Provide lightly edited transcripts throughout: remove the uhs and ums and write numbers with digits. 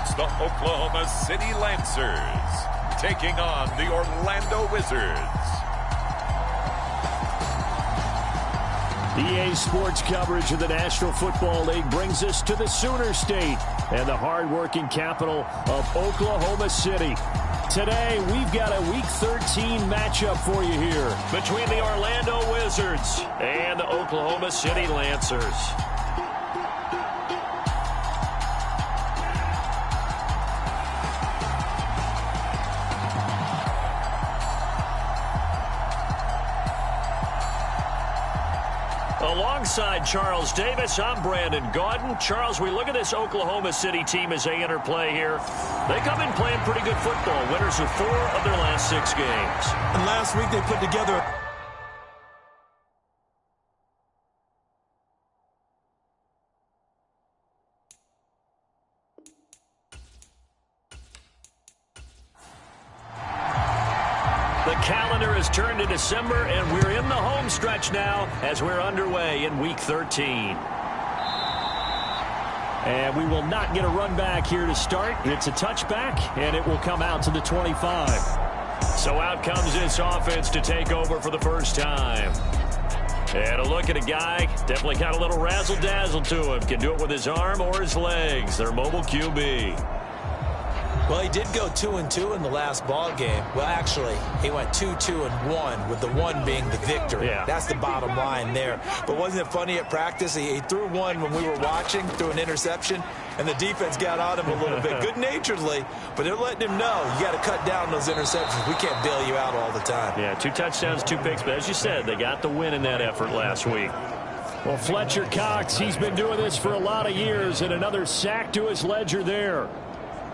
It's the Oklahoma City Lancers taking on the Orlando Wizards. EA Sports coverage of the National Football League brings us to the Sooner State and the hard-working capital of Oklahoma City. Today, we've got a Week 13 matchup for you here between the Orlando Wizards and the Oklahoma City Lancers. Alongside Charles Davis, I'm Brandon Gaudin. Charles, we look at this Oklahoma City team as they enter play here. They come in playing pretty good football. Winners of 4 of their last 6 games. And last week they put together The calendar has turned to December, and we're in the home stretch now as we're underway in Week 13. And we will not get a run back here to start. It's a touchback, and it will come out to the 25. So out comes this offense to take over for the first time. And a look at a guy, definitely got a little razzle-dazzle to him. Can do it with his arm or his legs. Their mobile QB. Well, he did go 2-2 in the last ball game. Well, actually, he went 2-2-1, with the 1 being the victory. Yeah. That's the bottom line there. But wasn't it funny at practice? He threw one when we were watching, threw an interception, and the defense got on him a little bit, good-naturedly. But they're letting him know, you got to cut down those interceptions. We can't bail you out all the time. Yeah, 2 touchdowns, 2 picks. But as you said, they got the win in that effort last week. Well, Fletcher Cox, he's been doing this for a lot of years, and another sack to his ledger there.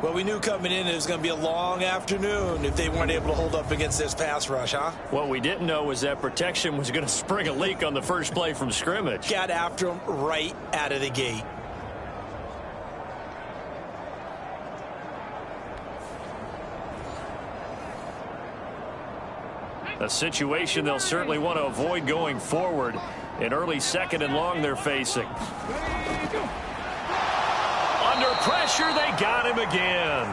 Well, we knew coming in it was going to be a long afternoon if they weren't able to hold up against this pass rush, huh? What we didn't know was that protection was going to spring a leak on the first play from scrimmage. Got after him right out of the gate. A situation they'll certainly want to avoid going forward. An early 2nd and long they're facing. Under pressure, they got him again.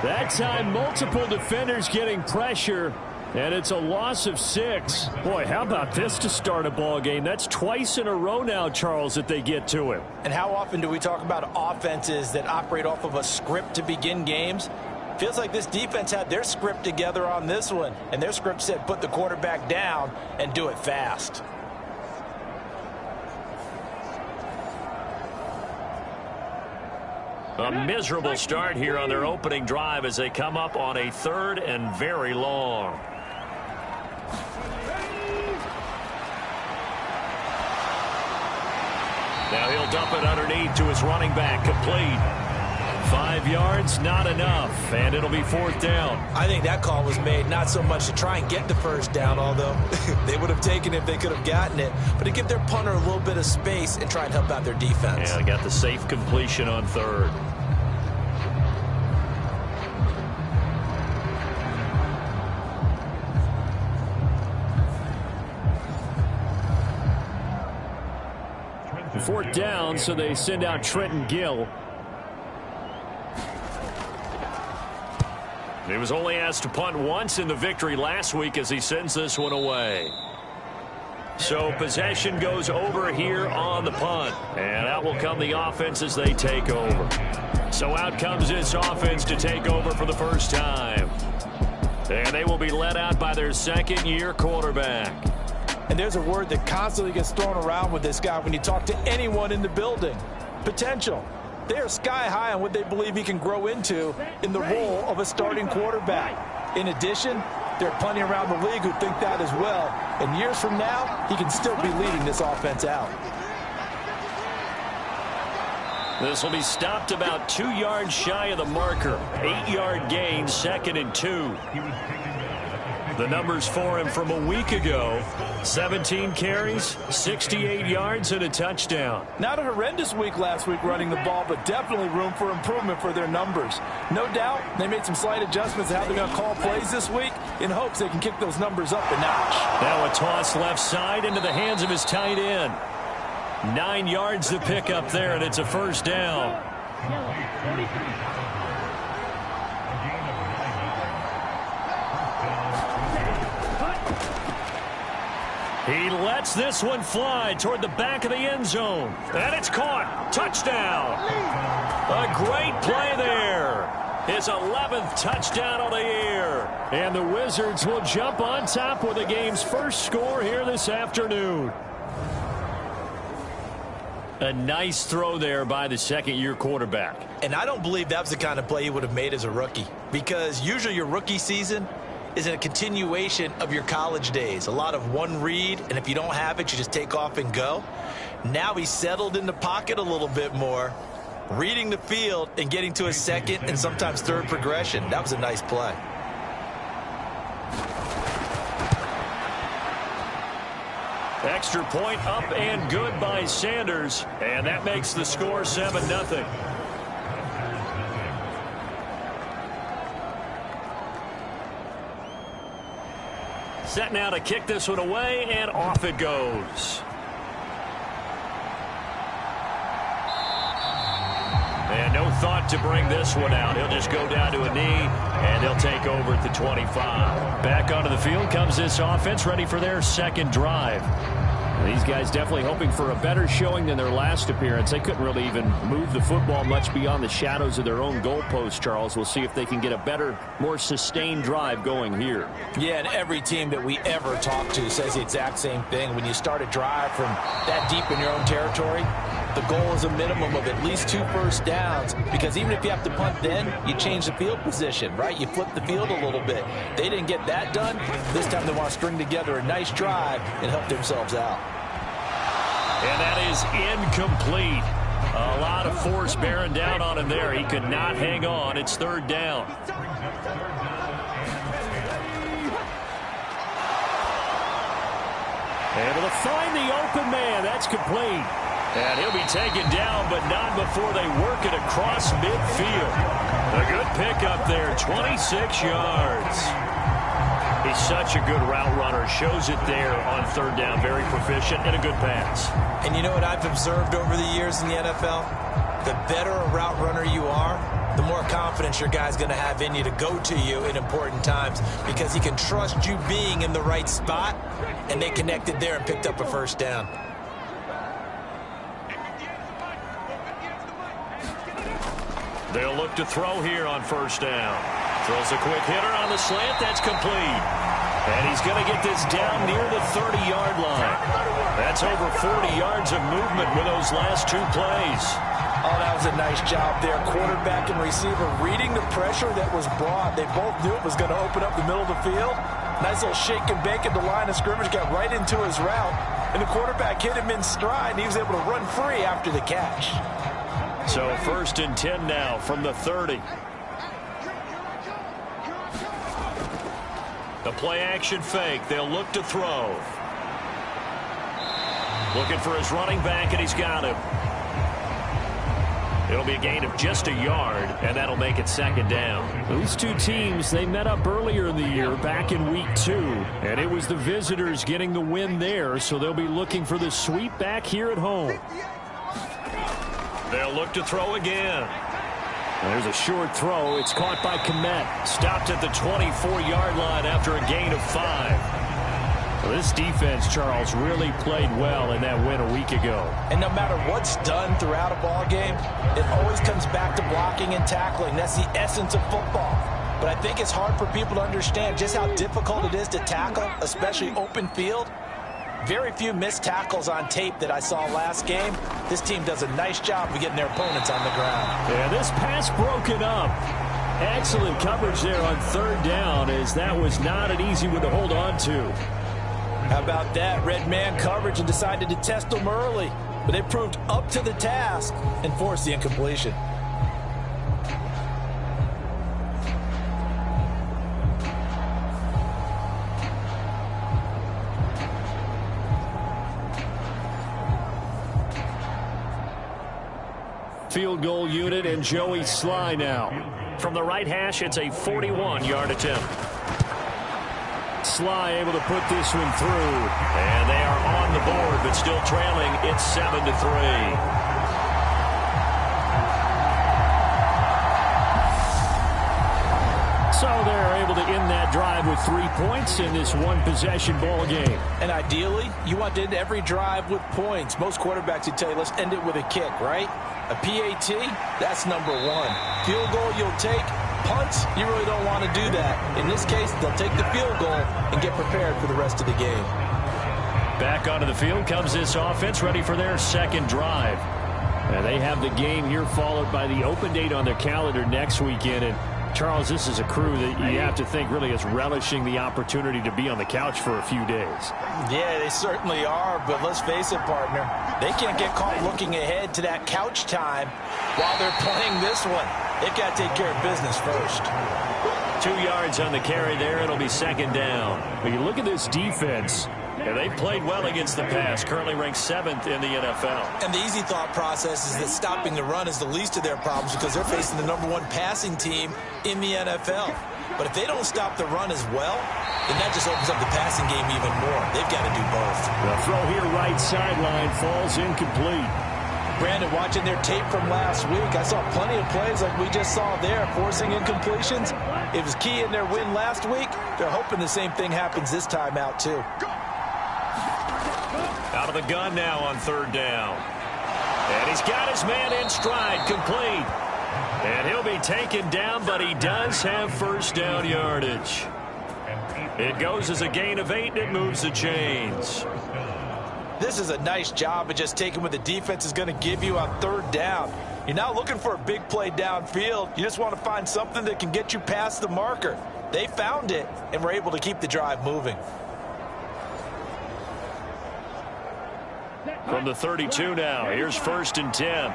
That time, multiple defenders getting pressure, and it's a loss of 6. Boy, how about this to start a ball game? That's twice in a row now, Charles, that they get to him. And how often do we talk about offenses that operate off of a script to begin games? Feels like this defense had their script together on this one, and their script said put the quarterback down and do it fast. A miserable start here on their opening drive as they come up on a 3rd and very long. Now he'll dump it underneath to his running back, complete. 5 yards, not enough, and it'll be 4th down. I think that call was made not so much to try and get the first down, although they would have taken it if they could have gotten it, but to give their punter a little bit of space and try and help out their defense. Yeah, they got the safe completion on 3rd. Fourth down, so they send out Trenton Gill. He was only asked to punt once in the victory last week as he sends this one away. So possession goes over here on the punt. And out will come the offense as they take over. So out comes this offense to take over for the first time. And they will be led out by their 2nd-year quarterback. And there's a word that constantly gets thrown around with this guy when you talk to anyone in the building. Potential. They are sky high on what they believe he can grow into in the role of a starting quarterback. In addition, there are plenty around the league who think that as well. And years from now, he can still be leading this offense out. This will be stopped about 2 yards shy of the marker. 8-yard gain, 2nd and 2. The numbers for him from a week ago: 17 carries, 68 yards, and a touchdown. Not a horrendous week last week running the ball, but definitely room for improvement for their numbers. No doubt they made some slight adjustments to how they're going to call plays this week in hopes they can kick those numbers up a notch. Now a toss left side into the hands of his tight end. 9 yards to pick up there, and it's a first down. He lets this one fly toward the back of the end zone. And it's caught. Touchdown. A great play there. His 11th touchdown of the year. And the Wizards will jump on top with the game's first score here this afternoon. A nice throw there by the second-year quarterback. And I don't believe that was the kind of play he would have made as a rookie, because usually your rookie season is a continuation of your college days. A lot of one read, and if you don't have it, you just take off and go. Now he's settled in the pocket a little bit more, reading the field and getting to a second and sometimes third progression. That was a nice play. Extra point up and good by Sanders, and that makes the score 7-0. Set now to kick this one away, and off it goes. And no thought to bring this one out. He'll just go down to a knee, and they'll take over at the 25. Back onto the field comes this offense, ready for their second drive. These guys definitely hoping for a better showing than their last appearance. They couldn't really even move the football much beyond the shadows of their own goalpost, Charles. We'll see if they can get a better, more sustained drive going here. Yeah, and every team that we ever talk to says the exact same thing. When you start a drive from that deep in your own territory, the goal is a minimum of at least 2 first downs, because even if you have to punt then, you change the field position, right? You flip the field a little bit. They didn't get that done. This time they want to string together a nice drive and help themselves out. And that is incomplete. A lot of force bearing down on him there. He could not hang on. It's third down. Able to find the open man. That's complete. And he'll be taken down, but not before they work it across midfield. A good pickup there, 26 yards. He's such a good route runner. Shows it there on third down. Very proficient and a good pass. And you know what I've observed over the years in the NFL? The better a route runner you are, the more confidence your guy's going to have in you to go to you in important times, because he can trust you being in the right spot, and they connected there and picked up a first down. They'll look to throw here on first down. Throws a quick hitter on the slant. That's complete. And he's going to get this down near the 30-yard line. That's over 40 yards of movement with those last 2 plays. Oh, that was a nice job there. Quarterback and receiver reading the pressure that was brought. They both knew it was going to open up the middle of the field. Nice little shake and bake at the line of scrimmage. Got right into his route. And the quarterback hit him in stride, and he was able to run free after the catch. So 1st and 10 now from the 30. The play-action fake. They'll look to throw. Looking for his running back, and he's got him. It'll be a gain of just a yard, and that'll make it second down. These two teams, they met up earlier in the year, back in week 2, and it was the visitors getting the win there, so they'll be looking for the sweep back here at home. They'll look to throw again. There's a short throw. It's caught by Komet. Stopped at the 24-yard line after a gain of 5. Well, this defense, Charles, really played well in that win a week ago. And no matter what's done throughout a ball game, it always comes back to blocking and tackling. That's the essence of football. But I think it's hard for people to understand just how difficult it is to tackle, especially open field. Very few missed tackles on tape that I saw last game. This team does a nice job of getting their opponents on the ground. And this pass broken up. Excellent coverage there on third down, as that was not an easy one to hold on to. How about that? Red man coverage and decided to test them early. But they proved up to the task and forced the incompletion. Field goal unit and Joey Sly now. From the right hash, it's a 41-yard attempt. Sly able to put this one through. And they are on the board, but still trailing. It's 7-3. So they're able to end that drive with 3 points in this one-possession ball game. And ideally, you want to end every drive with points. Most quarterbacks would tell you, let's end it with a kick, right? A PAT, that's number one. Field goal you'll take. Punts, you really don't want to do that. In this case, they'll take the field goal and get prepared for the rest of the game. Back onto the field comes this offense, ready for their second drive. And they have the game here followed by the open date on their calendar next weekend. And Charles, this is a crew that you have to think really is relishing the opportunity to be on the couch for a few days. Yeah, they certainly are, but let's face it, partner. They can't get caught looking ahead to that couch time while they're playing this one. They've got to take care of business first. 2 yards on the carry there. It'll be second down. When you look at this defense, and they've played well against the pass, currently ranked 7th in the NFL. And the easy thought process is that stopping the run is the least of their problems because they're facing the #1 passing team in the NFL. But if they don't stop the run as well, then that just opens up the passing game even more. They've got to do both. The throw here right sideline falls incomplete. Brandon, watching their tape from last week, I saw plenty of plays like we just saw there, forcing incompletions. It was key in their win last week. They're hoping the same thing happens this time out, too. Out of the gun now on third down. And he's got his man in stride, complete. And he'll be taken down, but he does have first down yardage. It goes as a gain of 8, and it moves the chains. This is a nice job of just taking what the defense is going to give you on third down. You're not looking for a big play downfield. You just want to find something that can get you past the marker. They found it, and were able to keep the drive moving. From the 32 now, here's 1st and 10.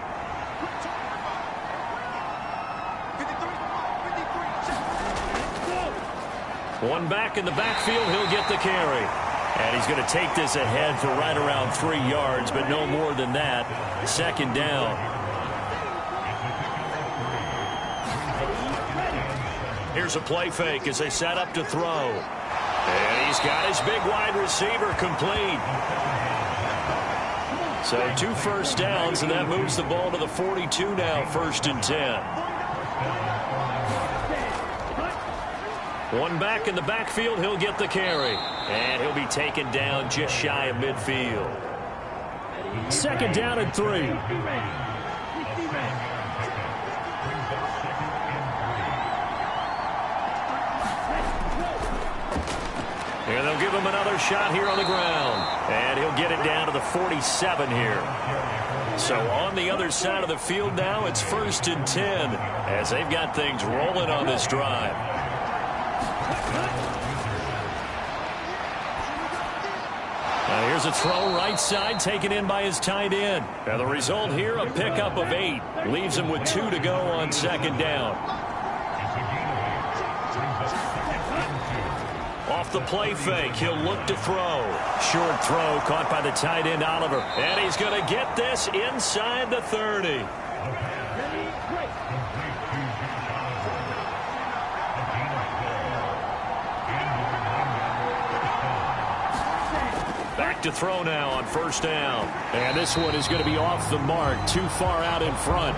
One back in the backfield, he'll get the carry. And he's going to take this ahead for right around 3 yards, but no more than that. Second down. Here's a play fake as they set up to throw. And he's got his big wide receiver complete. So 2 first downs, and that moves the ball to the 42 now, 1st and 10. One back in the backfield, he'll get the carry. And he'll be taken down just shy of midfield. Second down and 3. And they'll give him another shot here on the ground. And he'll get it down to the 47 here. So on the other side of the field now, it's 1st and 10 as they've got things rolling on this drive. Now here's a throw right side taken in by his tight end. Now the result here, a pickup of 8. Leaves him with 2 to go on second down. Off the play fake, he'll look to throw. Short throw caught by the tight end, Oliver. And he's going to get this inside the 30. Back to throw now on 1st down. And this one is going to be off the mark, too far out in front.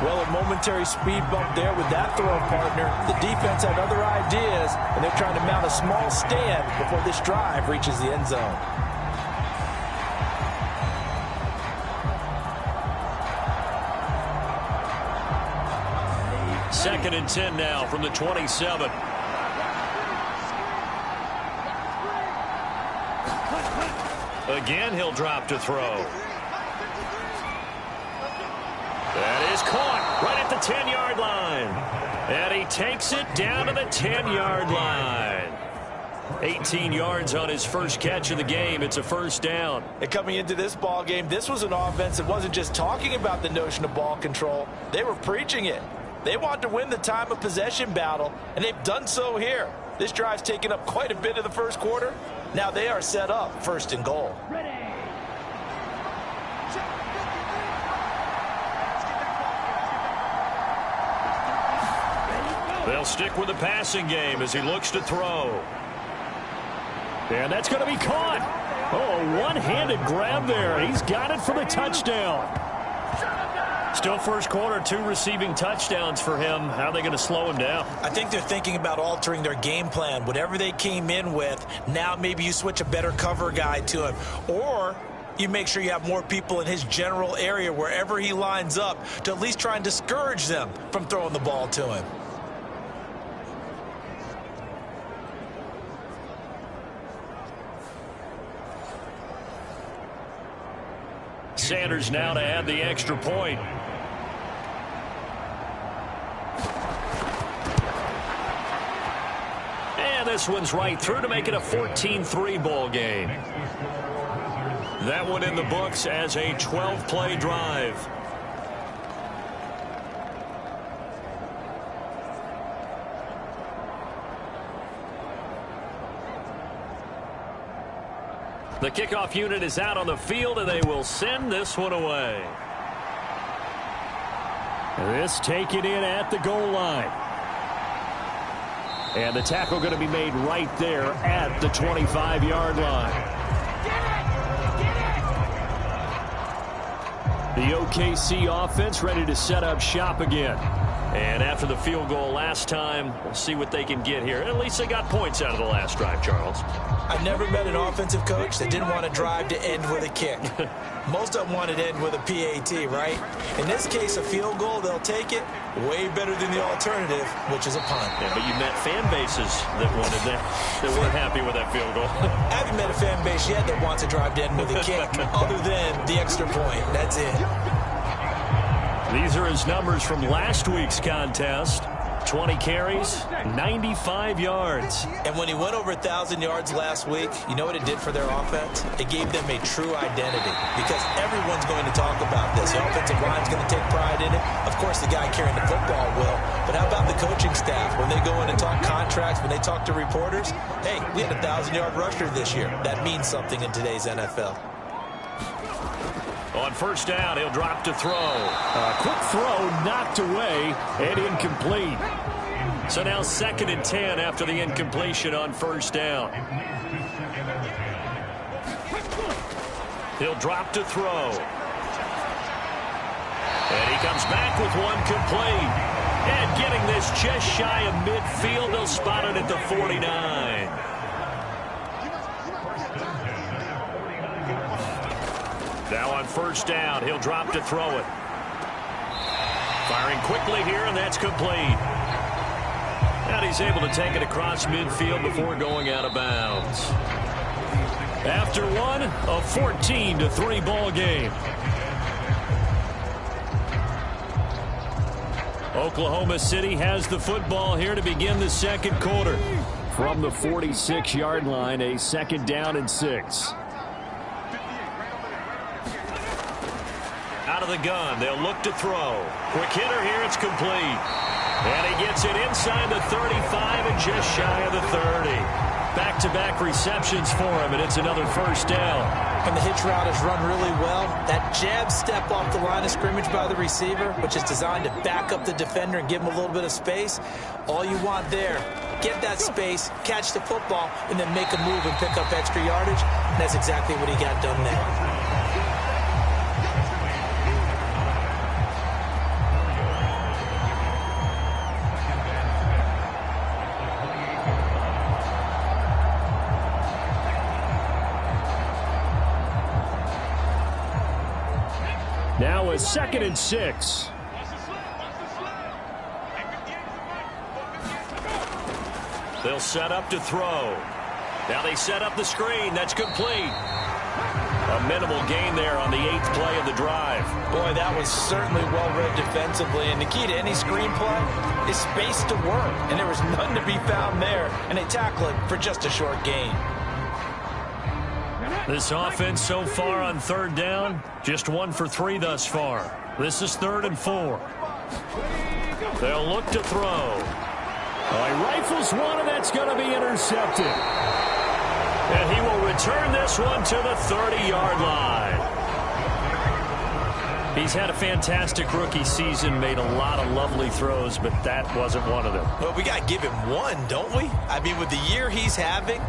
Well, a momentary speed bump there with that throw, partner. The defense had other ideas, and they're trying to mount a small stand before this drive reaches the end zone. Second and 10 now from the 27. Again, he'll drop to throw. That is caught right at the 10-yard line. And he takes it down to the 10-yard line. 18 yards on his first catch of the game. It's a first down. And coming into this ball game, this was an offense that wasn't just talking about the notion of ball control. They were preaching it. They want to win the time of possession battle, and they've done so here. This drive's taken up quite a bit of the first quarter. Now they are set up 1st and goal. They'll stick with the passing game as he looks to throw. And that's going to be caught. Oh, a one-handed grab there. He's got it for the touchdown. Still first quarter, 2 receiving touchdowns for him. How are they going to slow him down? I think they're thinking about altering their game plan. Whatever they came in with, now maybe you switch a better cover guy to him. Or you make sure you have more people in his general area wherever he lines up to at least try and discourage them from throwing the ball to him. Sanders now to add the extra point. And this one's right through to make it a 14-3 ball game. That one in the books as a 12-play drive. The kickoff unit is out on the field, and they will send this one away. This taken in at the goal line. And the tackle going to be made right there at the 25-yard line. The OKC offense ready to set up shop again. And after the field goal last time, we'll see what they can get here. At least they got points out of the last drive, Charles. I've never met an offensive coach that didn't want to drive to end with a kick. Most of them want to end with a PAT, right? In this case, a field goal, they'll take it way better than the alternative, which is a punt. Yeah, but you met fan bases that wanted that weren't happy with that field goal. I haven't met a fan base yet that wants to drive to end with a kick, other than the extra point. That's it. These are his numbers from last week's contest. 20 carries, 95 yards. And when he went over 1,000 yards last week, you know what it did for their offense? It gave them a true identity because everyone's going to talk about this. The offensive line's going to take pride in it. Of course, the guy carrying the football will. But how about the coaching staff? When they go in and talk contracts, when they talk to reporters, hey, we had a 1,000-yard rusher this year. That means something in today's NFL. On first down, he'll drop to throw. A quick throw knocked away and incomplete. So now 2nd and 10 after the incompletion on first down. He'll drop to throw. And he comes back with one complete. And getting this just shy of midfield, they'll spot it at the 49. Now on first down, he'll drop to throw it. Firing quickly here, and that's complete. And he's able to take it across midfield before going out of bounds. After one, a 14-3 ball game. Oklahoma City has the football here to begin the second quarter. From the 46-yard line, a 2nd down and 6. Out of the gun, they'll look to throw. Quick hitter here, it's complete. And he gets it inside the 35 and just shy of the 30. Back-to-back receptions for him, and it's another first down. And the hitch route is run really well. That jab step off the line of scrimmage by the receiver, which is designed to back up the defender and give him a little bit of space. All you want there, get that space, catch the football, and then make a move and pick up extra yardage. And that's exactly what he got done there. Now a 2nd and 6. They'll set up to throw. Now they set up the screen. That's complete. A minimal gain there on the 8th play of the drive. Boy, that was certainly well-read defensively. And the key to any screenplay is space to work. And there was none to be found there. And they tackle it for just a short gain. This offense so far on 3rd down, just 1 for 3 thus far. This is 3rd and 4. They'll look to throw. Oh, he rifles one, and that's going to be intercepted. And he will return this one to the 30-yard line. He's had a fantastic rookie season, made a lot of lovely throws, but that wasn't one of them. Well, we got to give him one, don't we? I mean, with the year he's having,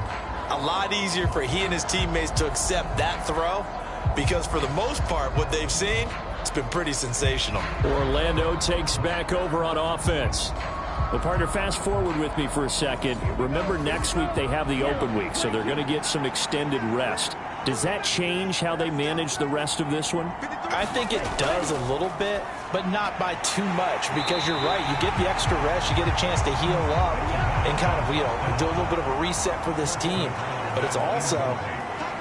a lot easier for he and his teammates to accept that throw because for the most part, what they've seen, It's been pretty sensational. Orlando takes back over on offense. Well, partner, fast forward with me for a second. Remember, next week they have the open week, so they're going to get some extended rest. Does that change how they manage the rest of this one? I think it does a little bit, but not by too much, because you're right. You get the extra rest, you get a chance to heal up and kind of, do a little bit of a reset for this team. But it's also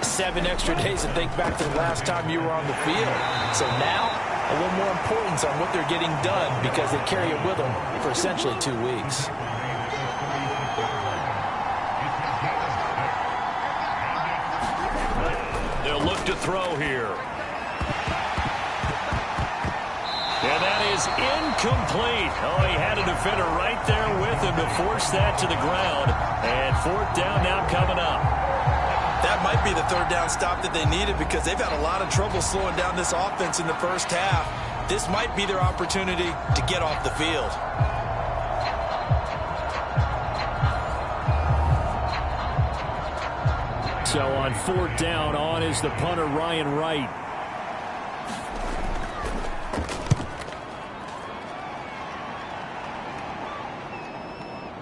7 extra days to think back to the last time you were on the field. So now, a little more importance on what they're getting done because they carry it with them for essentially 2 weeks. They'll look to throw here. And that is incomplete. Oh, he had a defender right there with him to force that to the ground. And 4th down now coming up. That might be the 3rd down stop that they needed because they've had a lot of trouble slowing down this offense in the first half. This might be their opportunity to get off the field. So on 4th down, on is the punter, Ryan Wright.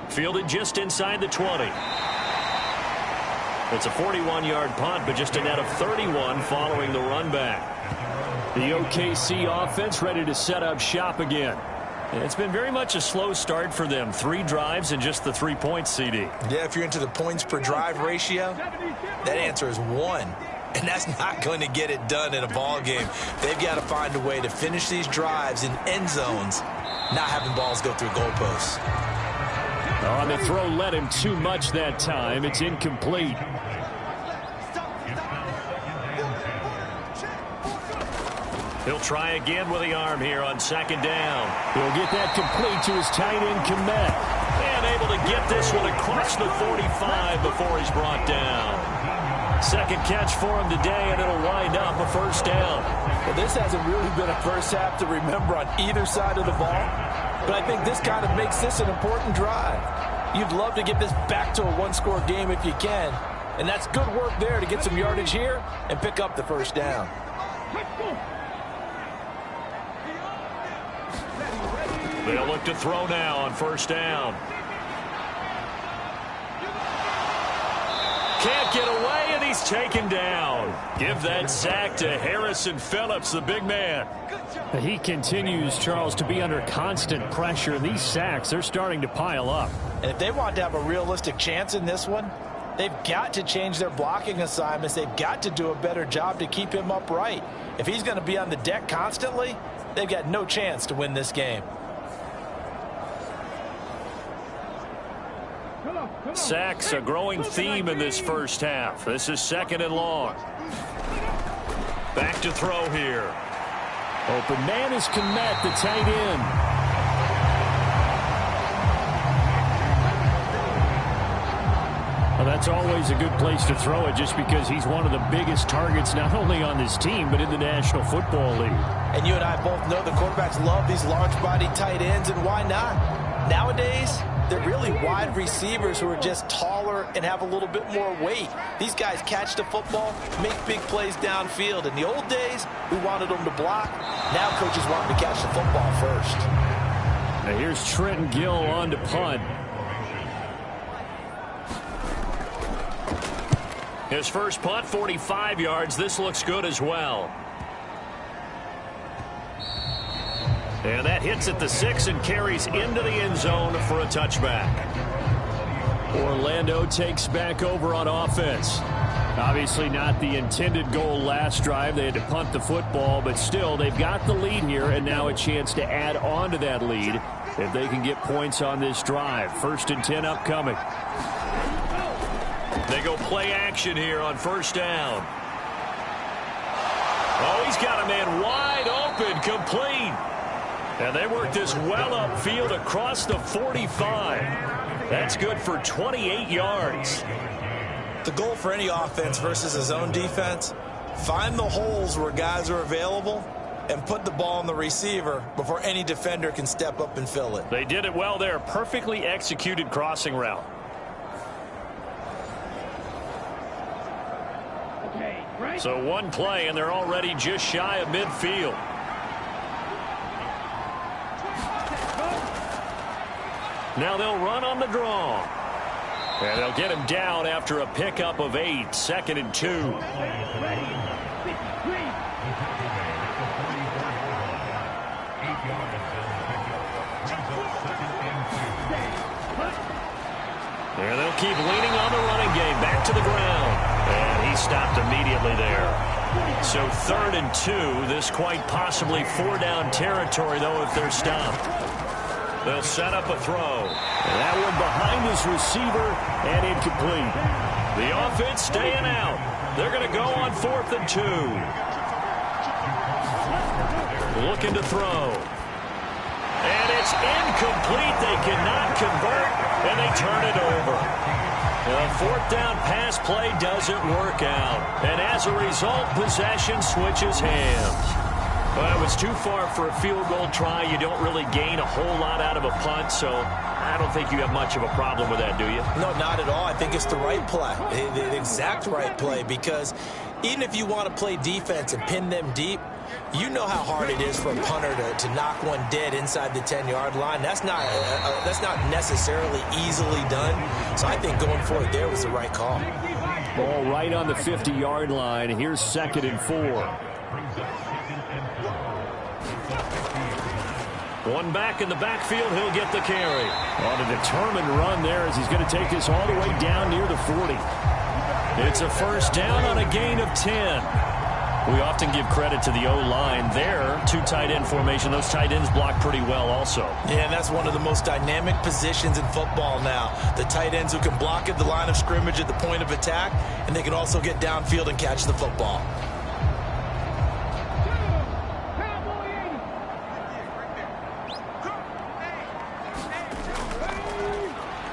Fielded just inside the 20. It's a 41-yard punt, but just a net of 31 following the run back. The OKC offense ready to set up shop again. It's been very much a slow start for them. 3 drives and just the 3 points, CD. Yeah, if you're into the points per drive ratio, that answer is 1. And that's not going to get it done in a ball game. They've got to find a way to finish these drives in end zones, not having balls go through goalposts. On the throw, led him too much that time. It's incomplete. He'll try again with the arm here on 2nd down. He'll get that complete to his tight end, Komet. And able to get this one across the 45 before he's brought down. 2nd catch for him today, and it'll wind up a 1st down. Well, this hasn't really been a first half to remember on either side of the ball. But I think this kind of makes this an important drive. You'd love to get this back to a 1-score game if you can. And that's good work there to get some yardage here and pick up the 1st down. They'll look to throw now on 1st down. Can't get away, and he's taken down. Give that sack to Harrison Phillips, the big man. He continues, Charles, to be under constant pressure. These sacks, they're starting to pile up. And if they want to have a realistic chance in this one, they've got to change their blocking assignments. They've got to do a better job to keep him upright. If he's going to be on the deck constantly, they've got no chance to win this game. Sacks, a growing theme in this first half. This is 2nd and long. Back to throw here. Open man is Komet, the tight end. Well, that's always a good place to throw it just because he's one of the biggest targets not only on this team but in the National Football League. And you and I both know the quarterbacks love these large-bodied tight ends, and why not? Nowadays, they're really wide receivers who are just taller and have a little bit more weight. These guys catch the football, make big plays downfield. In the old days, we wanted them to block. Now coaches want them to catch the football first. Now here's Trenton Gill on to punt. His first punt, 45 yards. This looks good as well. And that hits at the 6 and carries into the end zone for a touchback. Orlando takes back over on offense. Obviously not the intended goal last drive. They had to punt the football, but still they've got the lead here and now a chance to add on to that lead if they can get points on this drive. 1st and 10 upcoming. They go play action here on 1st down. Oh, he's got a man wide open, complete. And they work this well upfield across the 45. That's good for 28 yards. The goal for any offense versus a zone defense, find the holes where guys are available and put the ball on the receiver before any defender can step up and fill it. They did it well there. Perfectly executed crossing route. So one play, and they're already just shy of midfield. Now they'll run on the draw. And they'll get him down after a pickup of 8, 2nd and 2. And they'll keep leaning on the running game. Back to the ground. And he stopped immediately there. So 3rd and 2. This quite possibly 4-down territory, though, if they're stopped. They'll set up a throw. And that one behind his receiver and incomplete. The offense staying out. They're going to go on 4th and 2. Looking to throw. And it's incomplete. They cannot convert, and they turn it over. The 4th down pass play doesn't work out. And as a result, possession switches hands. Well, it was too far for a field goal try. You don't really gain a whole lot out of a punt, so I don't think you have much of a problem with that, do you? No, not at all. I think it's the right play, the exact right play, because even if you want to play defense and pin them deep, you know how hard it is for a punter to knock one dead inside the 10-yard line. That's not necessarily easily done. So I think going forward there was the right call. Ball right on the 50-yard line. Here's 2nd and 4. One back in the backfield, he'll get the carry. On a determined run there as he's going to take this all the way down near the 40. It's a 1st down on a gain of 10. We often give credit to the O-line there. 2 tight end formation. Those tight ends block pretty well also. Yeah, and that's one of the most dynamic positions in football now. The tight ends who can block at the line of scrimmage at the point of attack, and they can also get downfield and catch the football.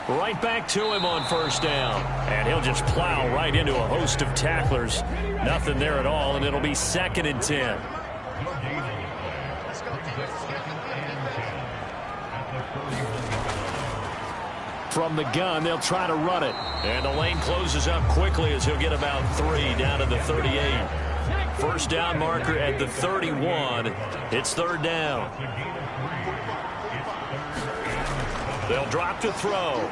Right back to him on 1st down. And he'll just plow right into a host of tacklers. Nothing there at all, and it'll be 2nd and 10. From the gun, they'll try to run it. And the lane closes up quickly as he'll get about 3 down to the 38. 1st down marker at the 31. It's 3rd down. They'll drop to throw.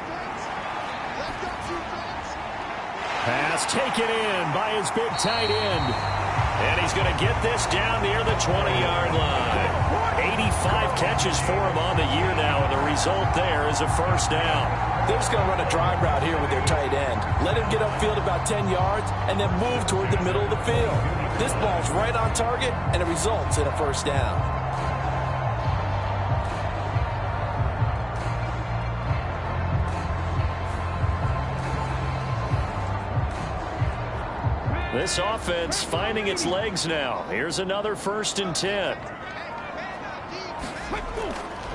Pass taken in by his big tight end. And he's going to get this down near the 20-yard line. 85 catches for him on the year now, and the result there is a 1st down. They're just going to run a drive route here with their tight end. Let him get upfield about 10 yards and then move toward the middle of the field. This ball's right on target, and it results in a 1st down. This offense finding its legs now. Here's another 1st and 10.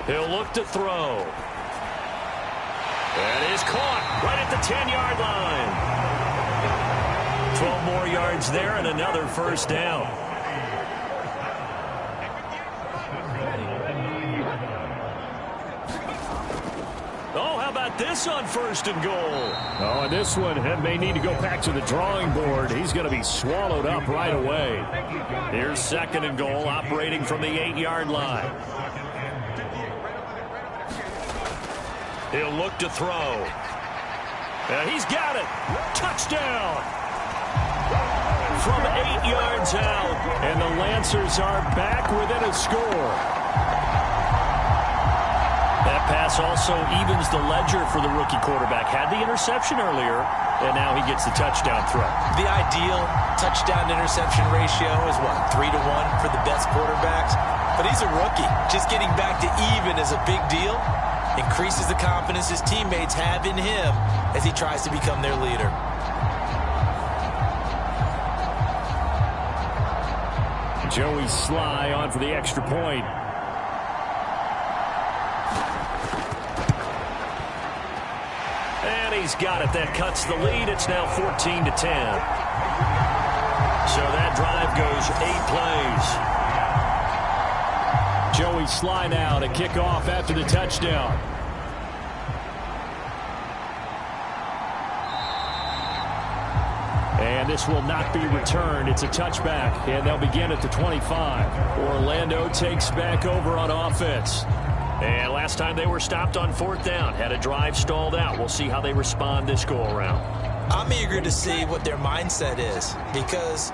He'll look to throw. That is caught right at the 10-yard line. 12 more yards there and another 1st down. Oh, how about this on 1st and goal? Oh, and this one may need to go back to the drawing board. He's going to be swallowed up right away. Here's 2nd and goal, operating from the 8-yard line. He'll look to throw. And he's got it. Touchdown. From 8 yards out. And the Lancers are back within a score. That pass also evens the ledger for the rookie quarterback. Had the interception earlier, and now he gets the touchdown throw. The ideal touchdown-interception ratio is, what, 3-to-1 for the best quarterbacks? But he's a rookie. Just getting back to even is a big deal. Increases the confidence his teammates have in him as he tries to become their leader. Joey Sly on for the extra point. And he's got it. That cuts the lead. It's now 14-10. So that drive goes 8 plays. Joey Sly now to kick off after the touchdown. And this will not be returned. It's a touchback, and they'll begin at the 25. Orlando takes back over on offense. And last time they were stopped on 4th down, had a drive stalled out. We'll see how they respond this go-around. I'm eager to see what their mindset is, because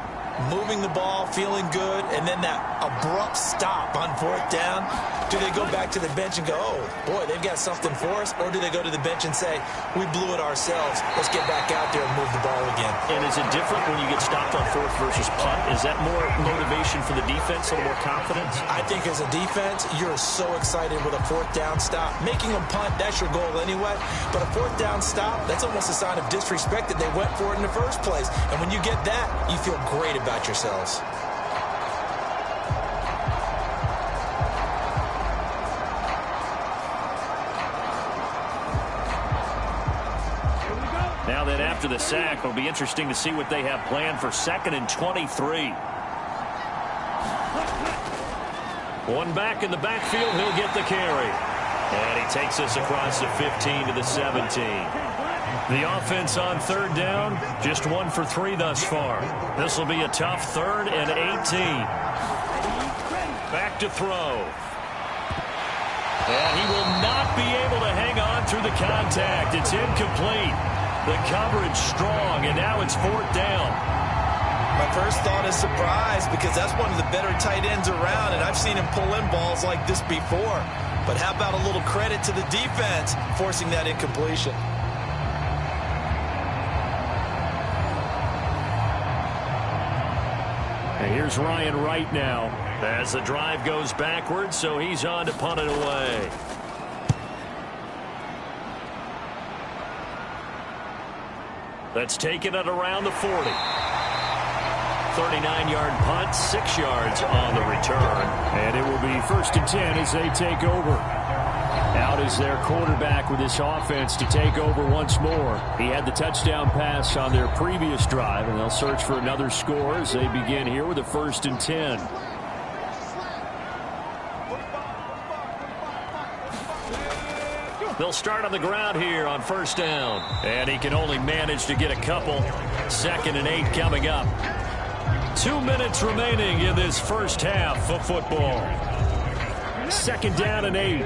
moving the ball, feeling good, and then that abrupt stop on 4th down, do they go back to the bench and go, oh, boy, they've got something for us? Or do they go to the bench and say, we blew it ourselves, let's get back out there and move the ball again? And is it different when you get stopped on 4th versus punt? Is that more motivation for the defense, a little more confidence? I think as a defense, you're so excited with a 4th down stop. Making them punt, that's your goal anyway. But a 4th down stop, that's almost a sign of disrespect that they went for it in the first place. And when you get that, you feel great about yourselves. Now then, after the sack, it'll be interesting to see what they have planned for 2nd and 23. One back in the backfield, he'll get the carry. And he takes us across the 15 to the 17. The offense on 3rd down, just 1 for 3 thus far. This will be a tough 3rd and 18. Back to throw. And he will not be able to hang on through the contact. It's incomplete. The coverage strong, and now it's 4th down. My first thought is surprise, because that's one of the better tight ends around, and I've seen him pull in balls like this before. But how about a little credit to the defense forcing that incompletion? And here's Ryan Wright now. As the drive goes backwards, so he's on to punt it away. Let's take it at around the 40. 39-yard punt, 6 yards on the return. And it will be 1st and 10 as they take over. Out is their quarterback with this offense to take over once more. He had the touchdown pass on their previous drive, and they'll search for another score as they begin here with a 1st and 10. They'll start on the ground here on 1st down. And he can only manage to get a couple. 2nd and 8 coming up. 2 minutes remaining in this first half of football. 2nd down and 8.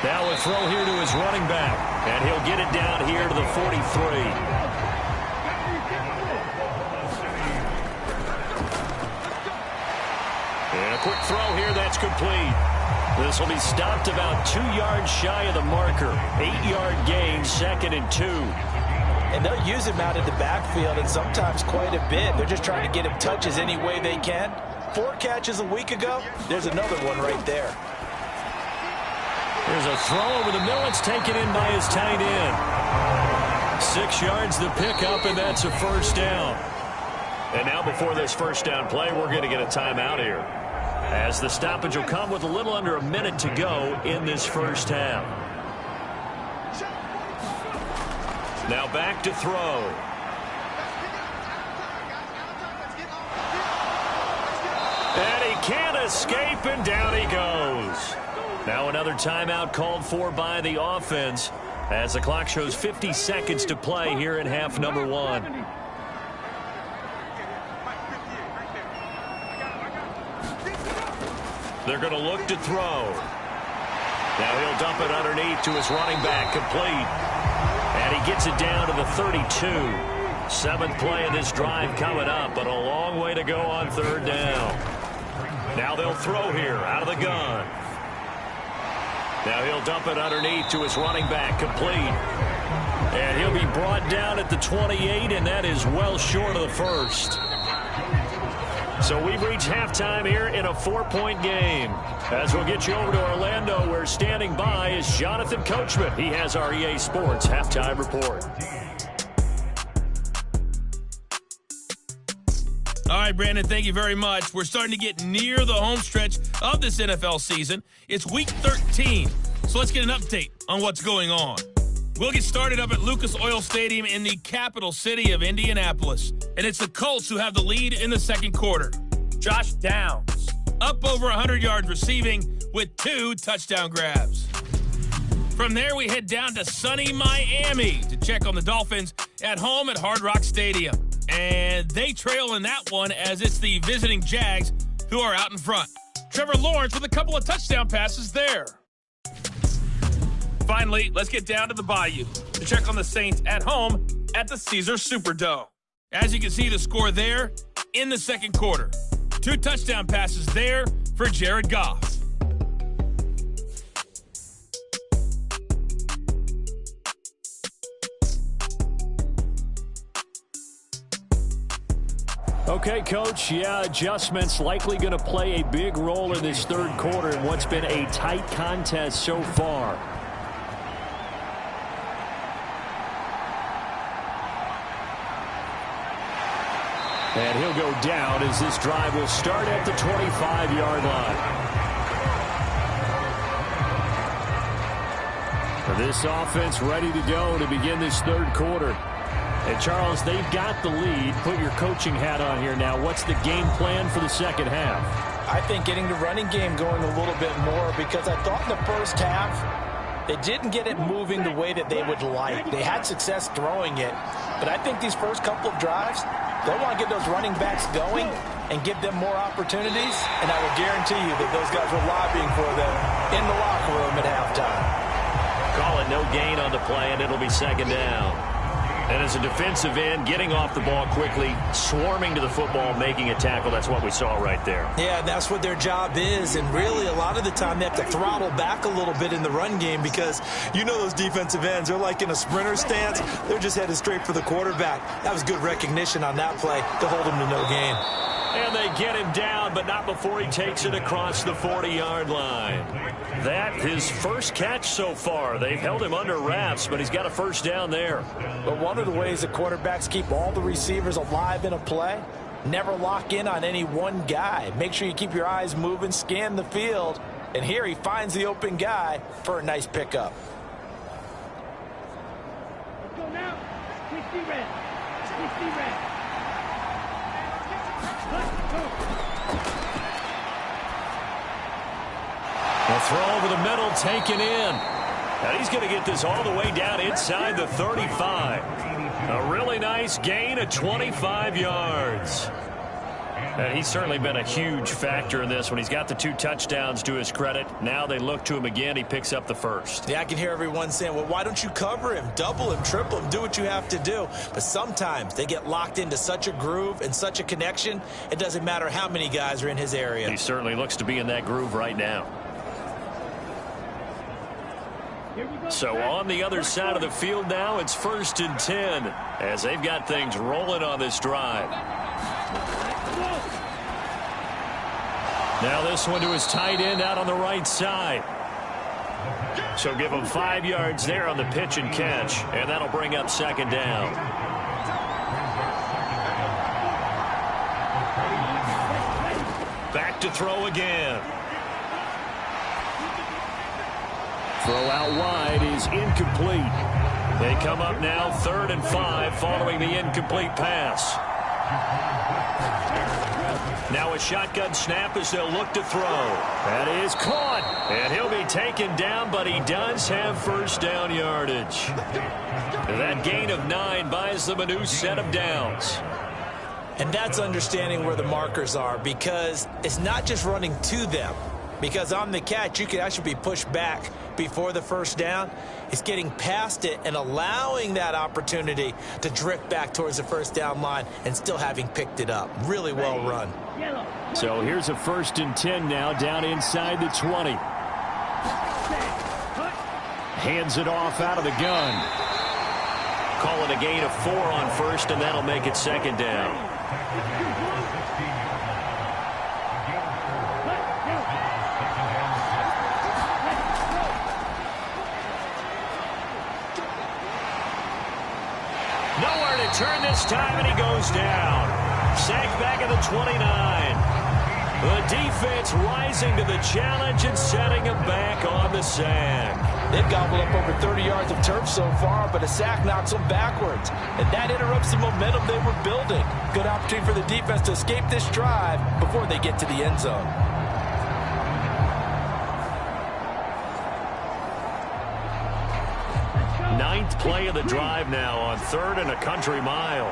Now a throw here to his running back. And he'll get it down here to the 43. And a quick throw here, that's complete. This will be stopped about 2 yards shy of the marker. 8-yard gain, 2nd and 2. And they'll use him out in the backfield, and sometimes quite a bit. They're just trying to get him touches any way they can. 4 catches a week ago. There's another one right there. There's a throw over the middle. It's taken in by his tight end. 6 yards the pickup, and that's a 1st down. And now before this 1st down play, we're going to get a timeout here, as the stoppage will come with a little under a minute to go in this first half. Now back to throw. And he can't escape, and down he goes. Now another timeout called for by the offense, as the clock shows 50 seconds to play here in half number 1. They're going to look to throw. Now he'll dump it underneath to his running back, complete. And he gets it down to the 32. 7th play of this drive coming up, but a long way to go on 3rd down. Now they'll throw here out of the gun. Now he'll dump it underneath to his running back, complete. And he'll be brought down at the 28, and that is well short of the 1st. So we've reached halftime here in a 4-point game. As we'll get you over to Orlando, where standing by is Jonathan Coachman. He has our EA Sports halftime report. All right, Brandon, thank you very much. We're starting to get near the home stretch of this NFL season. It's Week 13, so let's get an update on what's going on. We'll get started up at Lucas Oil Stadium in the capital city of Indianapolis. And it's the Colts who have the lead in the second quarter. Josh Downs, up over 100 yards receiving with 2 touchdown grabs. From there, we head down to sunny Miami to check on the Dolphins at home at Hard Rock Stadium. And they trail in that one as it's the visiting Jags who are out in front. Trevor Lawrence with a couple of touchdown passes there. Finally, let's get down to the Bayou to check on the Saints at home at the Caesars Superdome. As you can see, the score there in the second quarter. 2 touchdown passes there for Jared Goff. Okay, Coach, yeah, adjustments likely going to play a big role in this third quarter in what's been a tight contest so far. And he'll go down as this drive will start at the 25-yard line. This offense ready to go to begin this third quarter. And, Charles, they've got the lead. Put your coaching hat on here now. What's the game plan for the second half? I think getting the running game going a little bit more, because I thought in the first half they didn't get it moving the way that they would like. They had success throwing it, but I think these first couple of drives, they'll want to get those running backs going and give them more opportunities, and I will guarantee you that those guys were lobbying for them in the locker room at halftime. Call it no gain on the play, and it'll be second down. And as a defensive end, getting off the ball quickly, swarming to the football, making a tackle, that's what we saw right there. Yeah, that's what their job is, and really a lot of the time they have to throttle back a little bit in the run game, because you know those defensive ends, they're like in a sprinter stance. They're just headed straight for the quarterback. That was good recognition on that play to hold him to no gain. And they get him down, but not before he takes it across the 40-yard line. That his first catch so far. They've held him under wraps, but he's got a first down there. But one of the ways that quarterbacks keep all the receivers alive in a play, never lock in on any one guy. Make sure you keep your eyes moving, scan the field, and here he finds the open guy for a nice pickup. Let's go now. 60 red. 60 red. A throw over the middle, taken in. And he's going to get this all the way down inside the 35. A really nice gain of 25 yards. And he's certainly been a huge factor in this when he's got the 2 touchdowns to his credit. Now they look to him again. He picks up the first. Yeah, I can hear everyone saying, well, why don't you cover him, double him, triple him, do what you have to do. But sometimes they get locked into such a groove and such a connection, it doesn't matter how many guys are in his area. He certainly looks to be in that groove right now. So on the other side of the field now, it's 1st and 10 as they've got things rolling on this drive. Now this one to his tight end out on the right side. So give him 5 yards there on the pitch and catch, and that'll bring up second down. Back to throw again. Throw out wide is incomplete. They come up now 3rd and 5 following the incomplete pass. Now a shotgun snap as they'll look to throw. That is caught. And he'll be taken down, but he does have first down yardage. That gain of 9 buys them a new set of downs. And that's understanding where the markers are, because it's not just running to them. Because on the catch, you can actually be pushed back before the first down. It's getting past it and allowing that opportunity to drift back towards the first down line and still having picked it up. Really well run. So here's a 1st and 10 now down inside the 20. Hands it off out of the gun. Call it a gain of 4 on first, and that'll make it second down. Nowhere to turn this time, and he goes down. Sacked back at the 29. The defense rising to the challenge and setting him back on the sack. They've gobbled up over 30 yards of turf so far, but a sack knocks them backwards. And that interrupts the momentum they were building. Good opportunity for the defense to escape this drive before they get to the end zone. Ninth play of the drive now on 3rd and a country mile.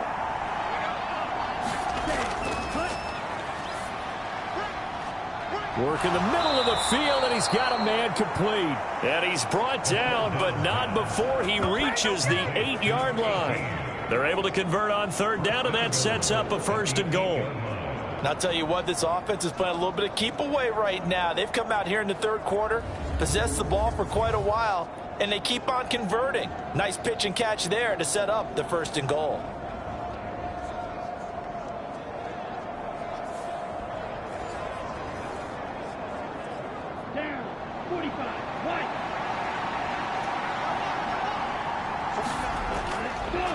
Work in the middle of the field, and he's got a man complete. And he's brought down, but not before he reaches the 8-yard line. They're able to convert on third down, and that sets up a 1st and goal. And I'll tell you what, this offense is playing a little bit of keep away right now. They've come out here in the third quarter, possessed the ball for quite a while, and they keep on converting. Nice pitch and catch there to set up the 1st and goal. Down. 45. White. Let's go.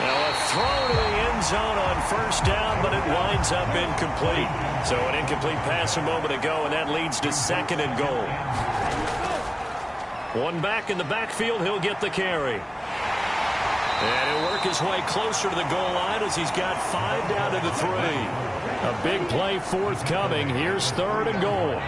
Now a throw to the end zone on 1st down, but it winds up incomplete. So an incomplete pass a moment ago, and that leads to 2nd and goal. One back in the backfield, he'll get the carry. And he'll work his way closer to the goal line as he's got 5 down to the 3. A big play forthcoming. Here's 3rd and goal.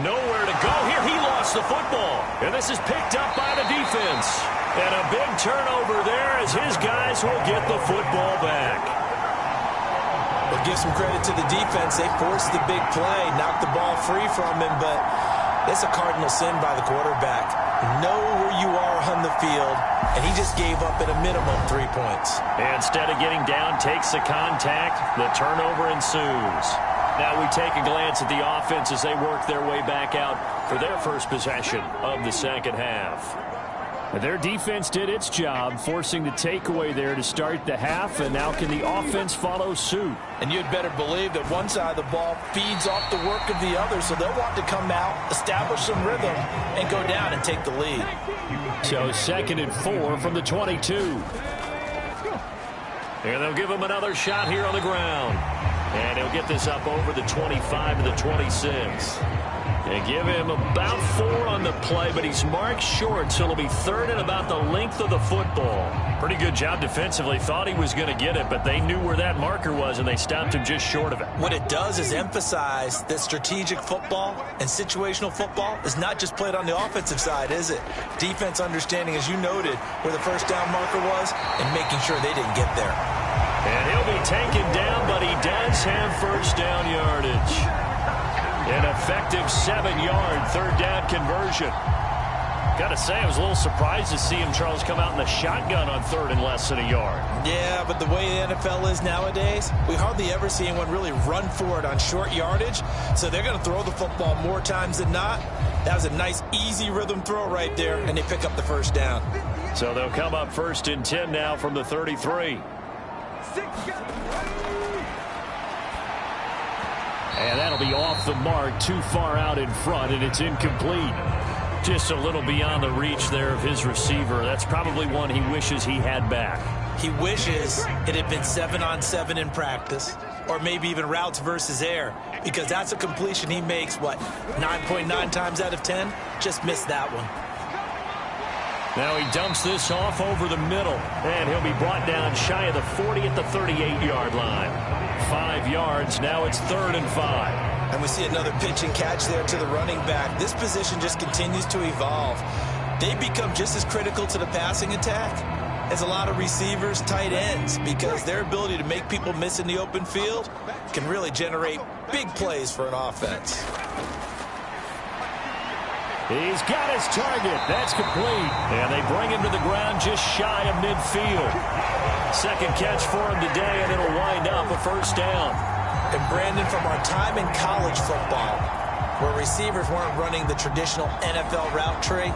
Nowhere to go here. He lost the football. And this is picked up by the defense. And a big turnover there as his guys will get the football back. We'll give some credit to the defense. They forced the big play, knocked the ball free from him, but it's a cardinal sin by the quarterback. Know where you are on the field, and he just gave up at a minimum 3 points. Instead of getting down, takes the contact. The turnover ensues. Now we take a glance at the offense as they work their way back out for their first possession of the 2nd half. Their defense did its job, forcing the takeaway there to start the half, and now can the offense follow suit? And you'd better believe that one side of the ball feeds off the work of the other, so they'll want to come out, establish some rhythm, and go down and take the lead. So 2nd and 4 from the 22. And they'll give him another shot here on the ground. And he'll get this up over the 25 to the 26. They give him about 4 on the play, but he's marked short, so it'll be 3rd and about the length of the football. Pretty good job defensively. Thought he was going to get it, but they knew where that marker was, and they stopped him just short of it. What it does is emphasize that strategic football and situational football is not just played on the offensive side, is it? Defense understanding, as you noted, where the 1st down marker was and making sure they didn't get there. And he'll be taken down, but he does have 1st down yardage. An effective 7-yard 3rd down conversion. Got to say, I was a little surprised to see him, Charles, come out in the shotgun on 3rd and less than a yard. Yeah, but the way the NFL is nowadays, we hardly ever see anyone really run for it on short yardage. So they're going to throw the football more times than not. That was a nice, easy rhythm throw right there, and they pick up the 1st down. So they'll come up 1st and 10 now from the 33. And that'll be off the mark, too far out in front, and it's incomplete. Just a little beyond the reach there of his receiver. That's probably one he wishes he had back. He wishes it had been 7-on-7 in practice, or maybe even routes versus air, because that's a completion he makes, 9.9 times out of 10? Just missed that one. Now he dumps this off over the middle, and he'll be brought down shy of the 40 at the 38-yard line. 5 yards, now it's 3rd and 5. And we see another pitch and catch there to the running back. This position just continues to evolve. They become just as critical to the passing attack as a lot of receivers, tight ends, because their ability to make people miss in the open field can really generate big plays for an offense. He's got his target. That's complete. And they bring him to the ground just shy of midfield. 2nd catch for him today, and it'll wind up a 1st down. And Brandon, from our time in college football, where receivers weren't running the traditional NFL route tree,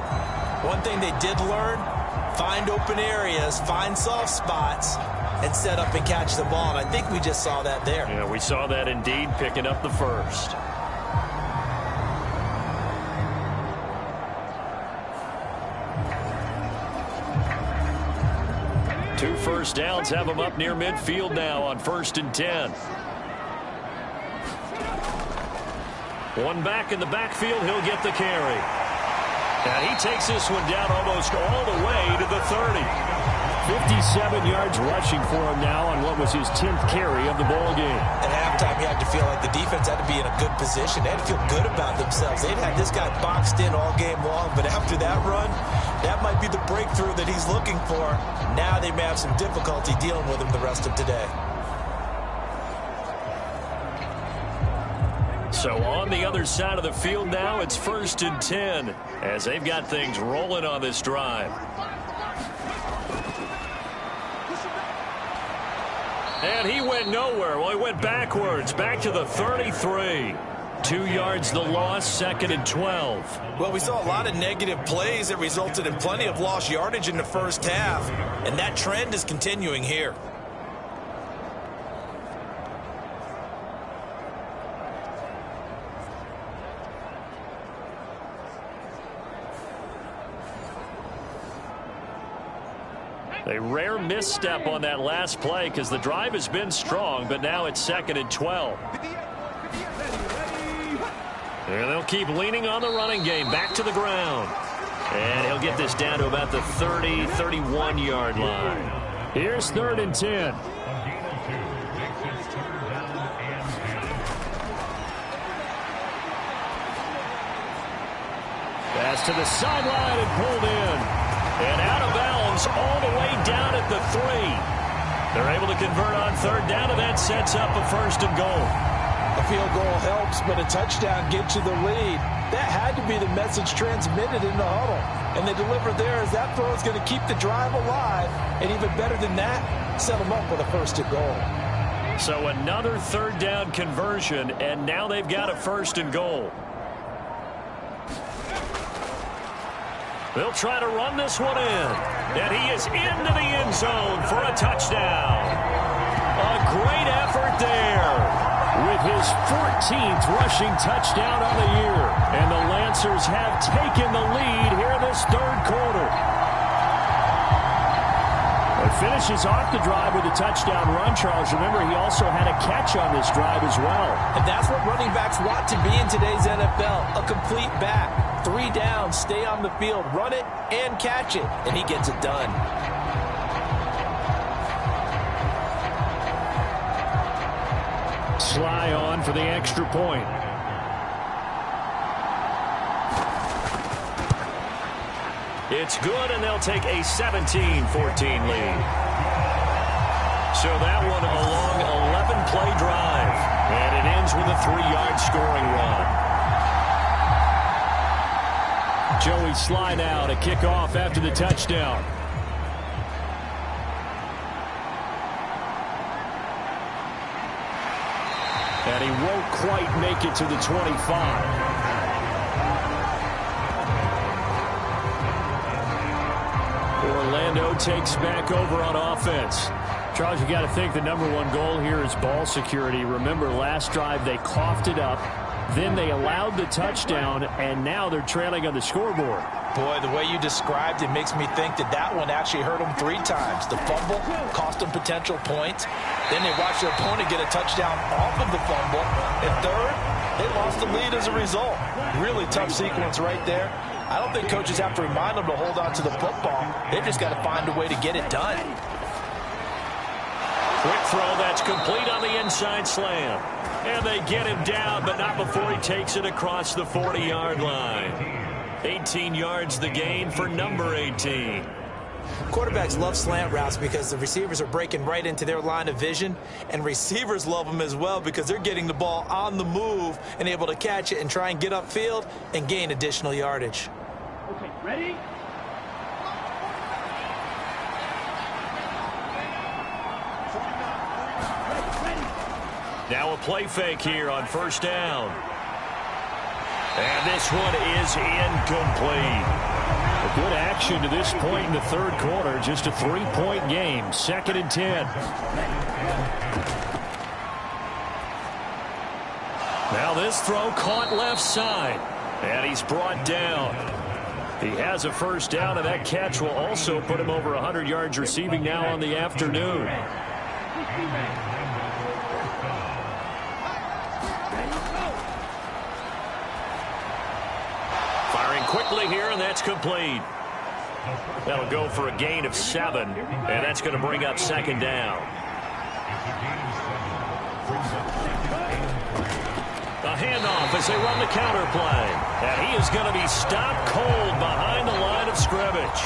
one thing they did learn, find open areas, find soft spots, and set up and catch the ball. And I think we just saw that there. Yeah, we saw that indeed, picking up the 1st. Two 1st downs have him up near midfield now on 1st and 10. One back in the backfield, he'll get the carry. And he takes this one down almost all the way to the 30. 57 yards rushing for him now on what was his 10th carry of the ball game. At halftime, you had to feel like the defense had to be in a good position. They had to feel good about themselves. They'd had this guy boxed in all game long, but after that run, That might be the breakthrough that he's looking for. Now they may have some difficulty dealing with him the rest of today. So on the other side of the field now, it's 1st and 10 as they've got things rolling on this drive. And he went nowhere. Well, he went backwards, back to the 33. 2 yards the loss, 2nd and 12. Well, we saw a lot of negative plays that resulted in plenty of lost yardage in the first half, and that trend is continuing here. A rare misstep on that last play because the drive has been strong, but now it's 2nd and 12. And they'll keep leaning on the running game back to the ground. And he'll get this down to about the 30, 31-yard line. Here's 3rd and 10. Pass to the sideline and pulled in. And out of bounds all the way down at the 3. They're able to convert on 3rd down, and that sets up a 1st and goal. A field goal helps, but a touchdown gets you the lead. That had to be the message transmitted in the huddle. And they deliver there as that throw is going to keep the drive alive. And even better than that, set them up with a 1st and goal. So another 3rd down conversion, and now they've got a 1st and goal. They'll try to run this one in. And he is into the end zone for a touchdown. A great effort there. With his 14th rushing touchdown of the year. And the Lancers have taken the lead here in this 3rd quarter. It finishes off the drive with a touchdown run, Charles. Remember, he also had a catch on this drive as well. And that's what running backs want to be in today's NFL, a complete back. 3 downs, stay on the field, run it, and catch it. And he gets it done. Sly on for the extra point. It's good, and they'll take a 17-14 lead. So that one a long 11-play drive. And it ends with a 3-yard scoring run. Joey Sly now to kick off after the touchdown. And he won't quite make it to the 25. Orlando takes back over on offense. Charles, you got to think the #1 goal here is ball security. Remember, last drive they coughed it up. Then they allowed the touchdown, and now they're trailing on the scoreboard. Boy, the way you described it makes me think that that one actually hurt them 3 times. The fumble cost them potential points. Then they watched their opponent get a touchdown off of the fumble. And third, they lost the lead as a result. Really tough sequence right there. I don't think coaches have to remind them to hold on to the football. They've just got to find a way to get it done. Quick throw that's complete on the inside slam. And they get him down, but not before he takes it across the 40-yard line. 18 yards the gain for number 18. Quarterbacks love slant routes because the receivers are breaking right into their line of vision, and receivers love them as well because they're getting the ball on the move and able to catch it and try and get upfield and gain additional yardage. Okay, ready? Now a play fake here on 1st down. And this one is incomplete. A good action to this point in the 3rd quarter. Just a 3-point game. 2nd and 10. Now this throw caught left side. And he's brought down. He has a 1st down, and that catch will also put him over 100 yards receiving now on the afternoon. Firing quickly here, and that's complete. That'll go for a gain of 7, and that's going to bring up 2nd down. A handoff as they run the counter play. And he is going to be stopped cold behind the line of scrimmage.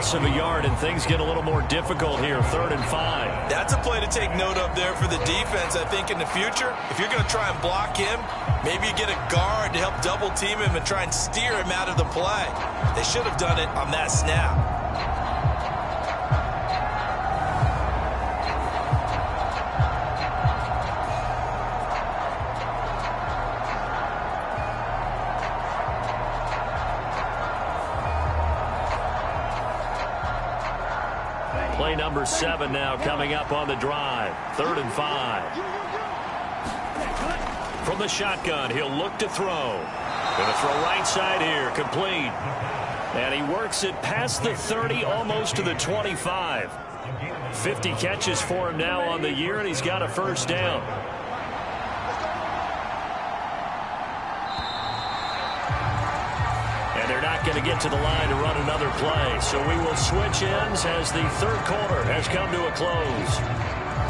1/8 of a yard, and things get a little more difficult here, 3rd and 5. That's a play to take note of there for the defense. I think in the future, if you're going to try and block him, maybe you get a guard to help double team him and try and steer him out of the play. They should have done it on that snap. Play number 7 now coming up on the drive. 3rd and 5. From the shotgun, he'll look to throw. Going to throw right side here, complete. And he works it past the 30, almost to the 25. 50 catches for him now on the year, and he's got a first down. They're not going to get to the line to run another play, so we will switch ends as the 3rd quarter has come to a close.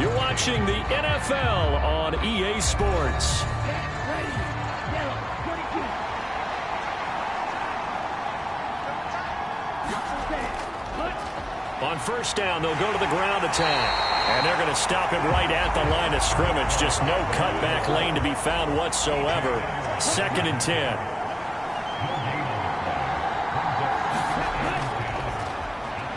You're watching the NFL on EA Sports. On first down, they'll go to the ground attack, and they're going to stop him right at the line of scrimmage. Just no cutback lane to be found whatsoever. 2nd and 10.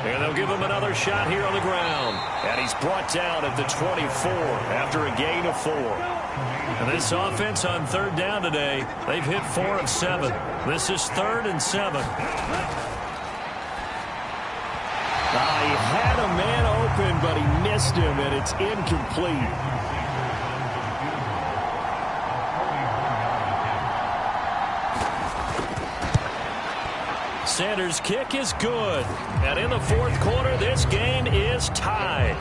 And they'll give him another shot here on the ground. And he's brought down at the 24 after a gain of 4. And this offense on 3rd down today, they've hit 4 of 7. This is 3rd and 7. He had a man open, but he missed him, and it's incomplete. Sanders' kick is good. And in the 4th quarter, this game is tied.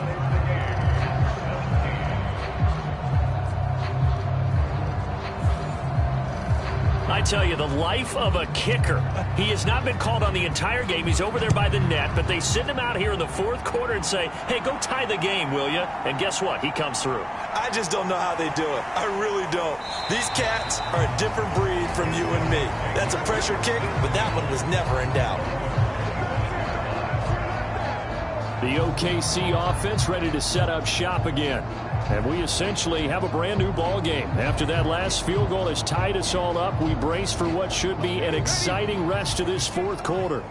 I tell you, the life of a kicker. He has not been called on the entire game. He's over there by the net, but they send him out here in the 4th quarter and say, hey, go tie the game, will you? And guess what? He comes through. I just don't know how they do it. I really don't. These cats are a different breed from you and me. That's a pressure kick, but that one was never in doubt. The OKC offense ready to set up shop again. And we essentially have a brand new ball game. After that last field goal has tied us all up, we brace for what should be an exciting rest of this 4th quarter.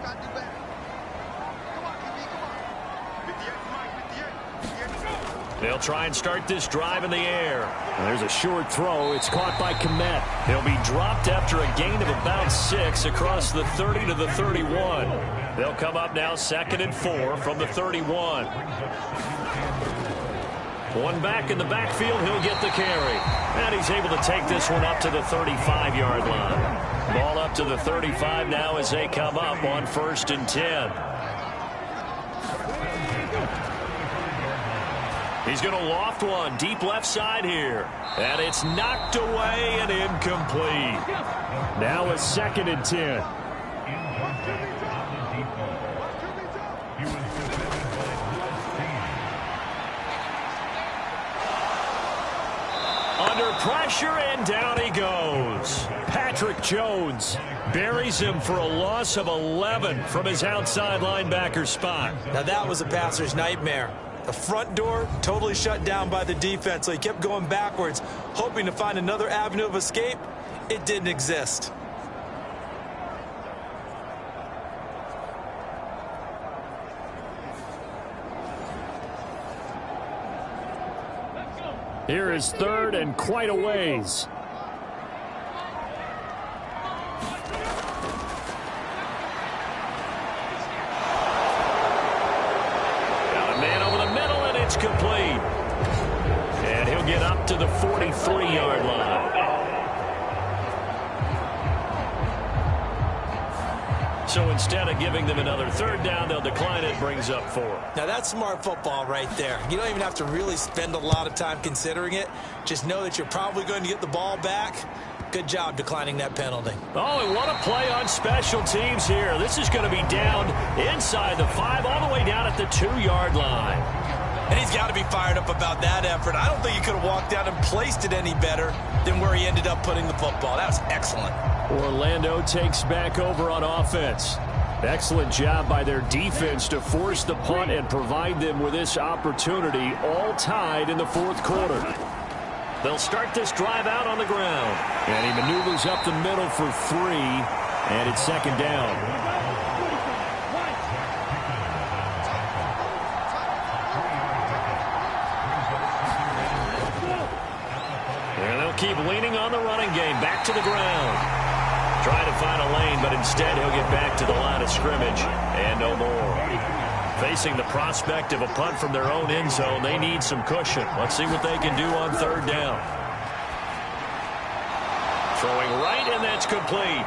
They'll try and start this drive in the air. And there's a short throw. It's caught by Komet. He'll be dropped after a gain of about 6 across the 30 to the 31. They'll come up now 2nd and 4 from the 31. One back in the backfield, he'll get the carry. And he's able to take this one up to the 35-yard line. Ball up to the 35 now as they come up on 1st and 10. He's going to loft one deep left side here. And it's knocked away and incomplete. Now a 2nd and 10. Under pressure, and down he goes. Patrick Jones buries him for a loss of 11 from his outside linebacker spot. Now that was a passer's nightmare. The front door totally shut down by the defense, so he kept going backwards, hoping to find another avenue of escape. It didn't exist. Here is 3rd and quite a ways. Got a man over the middle, and it's complete. And he'll get up to the 43-yard line. So instead of giving them another 3rd down, they'll decline it, brings up 4. Now that's smart football right there. You don't even have to really spend a lot of time considering it. Just know that you're probably going to get the ball back. Good job declining that penalty. Oh, and what a play on special teams here. This is going to be down inside the 5, all the way down at the 2-yard line. And he's got to be fired up about that effort. I don't think he could have walked out and placed it any better than where he ended up putting the football. That was excellent. Orlando takes back over on offense. Excellent job by their defense to force the punt and provide them with this opportunity, all tied in the fourth quarter. They'll start this drive out on the ground. And he maneuvers up the middle for 3, and it's second down. And they'll keep leaning on the running game. Back to the ground. Trying to find a lane, but instead he'll get back to the line of scrimmage and no more. Facing the prospect of a punt from their own end zone, they need some cushion. Let's see what they can do on third down. Throwing right, and that's complete.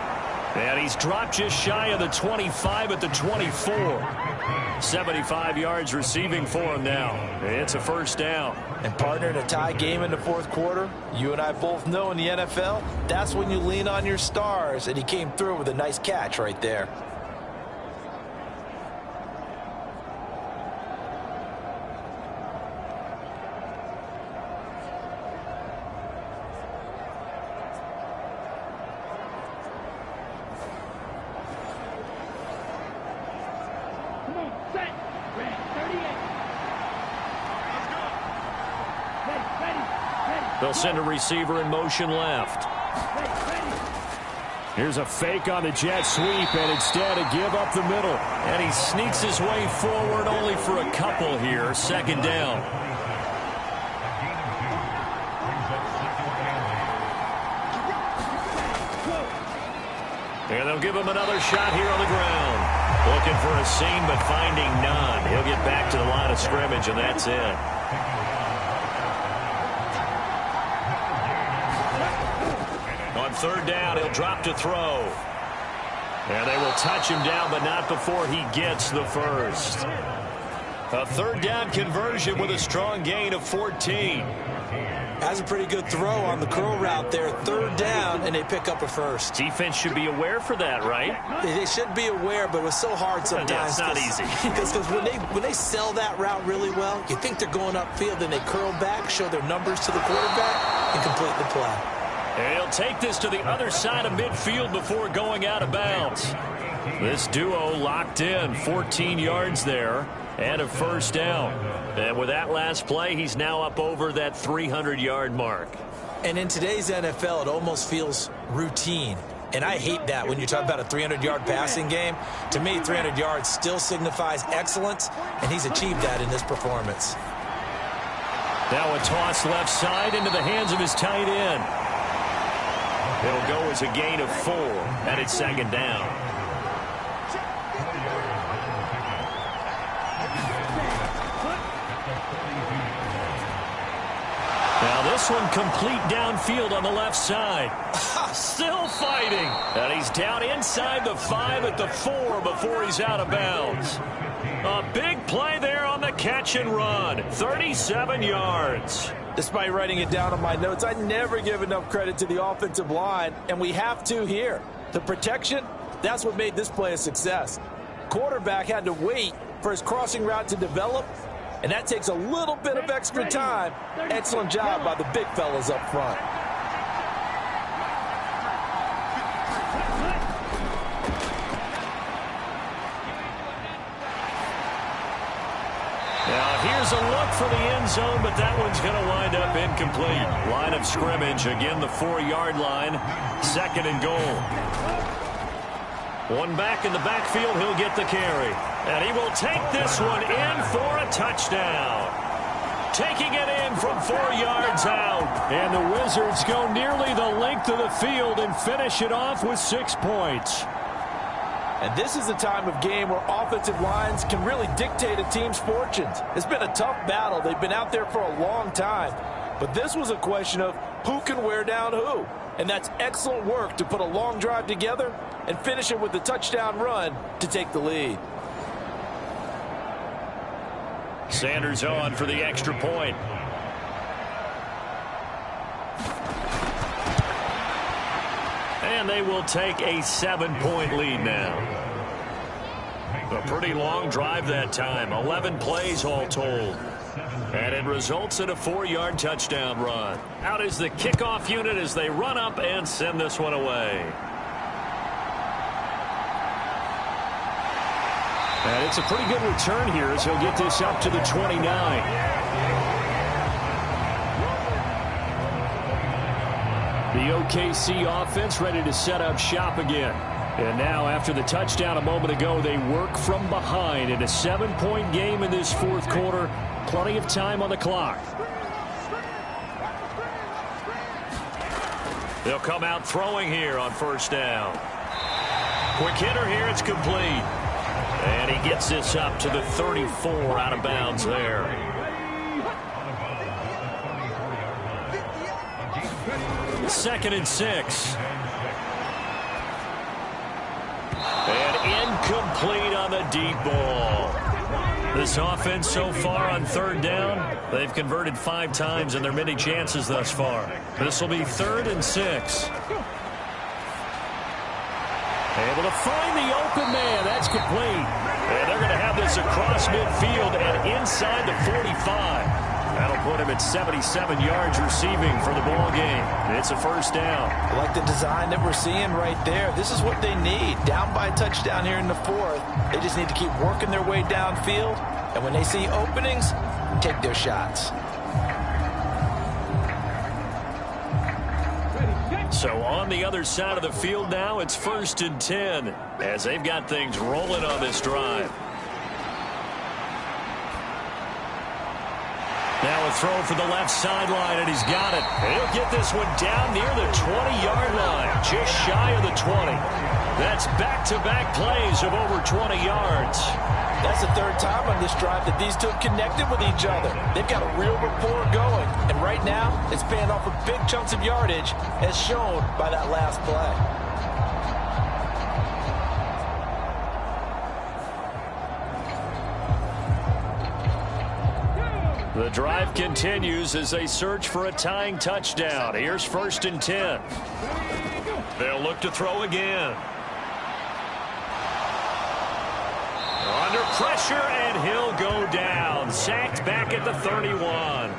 And he's dropped just shy of the 25 at the 24. 75 yards receiving for him now. It's a first down. And partner, in a tie game in the fourth quarter, you and I both know in the NFL, that's when you lean on your stars, and he came through with a nice catch right there. They'll send a receiver in motion left. Here's a fake on the jet sweep, and instead a give up the middle. And he sneaks his way forward only for a couple here. Second down. And they'll give him another shot here on the ground. Looking for a seam, but finding none. He'll get back to the line of scrimmage, and that's it. On third down, he'll drop to throw. And they will touch him down, but not before he gets the first. A third down conversion with a strong gain of 14. That's a pretty good throw on the curl route there. Third down, and they pick up a first. Defense should be aware for that, right? They should be aware, but it was so hard sometimes. Yeah, it's not easy. Because when they sell that route really well, you think they're going upfield, then they curl back, show their numbers to the quarterback, and complete the play. And he'll take this to the other side of midfield before going out of bounds. This duo locked in, 14 yards there, and a first down. And with that last play, he's now up over that 300-yard mark. And in today's NFL, it almost feels routine. And I hate that when you talk about a 300-yard passing game. To me, 300 yards still signifies excellence, and he's achieved that in this performance. Now a toss left side into the hands of his tight end. It'll go as a gain of 4, and it's second down. Now this one complete downfield on the left side. Still fighting. And he's down inside the 5 at the 4 before he's out of bounds. A big play there on the catch and run. 37 yards. Despite writing it down on my notes, I never give enough credit to the offensive line, and we have to here. The protection, that's what made this play a success. Quarterback had to wait for his crossing route to develop, and that takes a little bit of extra time. Excellent job by the big fellas up front. Now here's a look for the end zone, but that one's going to wind up incomplete. Line of scrimmage, again the 4-yard line, second and goal. One back in the backfield, he'll get the carry. And he will take this one in for a touchdown. Taking it in from 4 yards out. And the Wizards go nearly the length of the field and finish it off with 6 points. And this is the time of game where offensive lines can really dictate a team's fortunes. It's been a tough battle. They've been out there for a long time. But this was a question of who can wear down who. And that's excellent work to put a long drive together and finish it with a touchdown run to take the lead. Sanders on for the extra point. And they will take a 7-point lead now. A pretty long drive that time. 11 plays all told. And it results in a 4-yard touchdown run. Out is the kickoff unit as they run up and send this one away. And it's a pretty good return here as he'll get this up to the 29. The OKC offense ready to set up shop again. And now after the touchdown a moment ago, they work from behind in a 7-point game in this fourth quarter. Plenty of time on the clock. They'll come out throwing here on first down. Quick hitter here. It's complete. And he gets this up to the 34 out of bounds there. Second and 6. And incomplete on the deep ball. This offense so far on third down, they've converted 5 times in their many chances thus far. This will be 3rd and 6. Able to find the open man. That's complete. And they're going to have this across midfield and inside the 45. That'll put him at 77 yards receiving for the ball game. It's a first down. I like the design that we're seeing right there. This is what they need. Down by a touchdown here in the 4th. They just need to keep working their way downfield. And when they see openings, take their shots. So on the other side of the field now, it's 1st and 10 as they've got things rolling on this drive. Now a throw for the left sideline, and he's got it. And he'll get this one down near the 20-yard line, just shy of the 20. That's back-to-back plays of over 20 yards. That's the 3rd time on this drive that these two have connected with each other. They've got a real rapport going. And right now, it's paying off with big chunks of yardage, as shown by that last play. The drive continues as they search for a tying touchdown. Here's 1st and 10. They'll look to throw again. Under pressure, and he'll go down. Sacked back at the 31.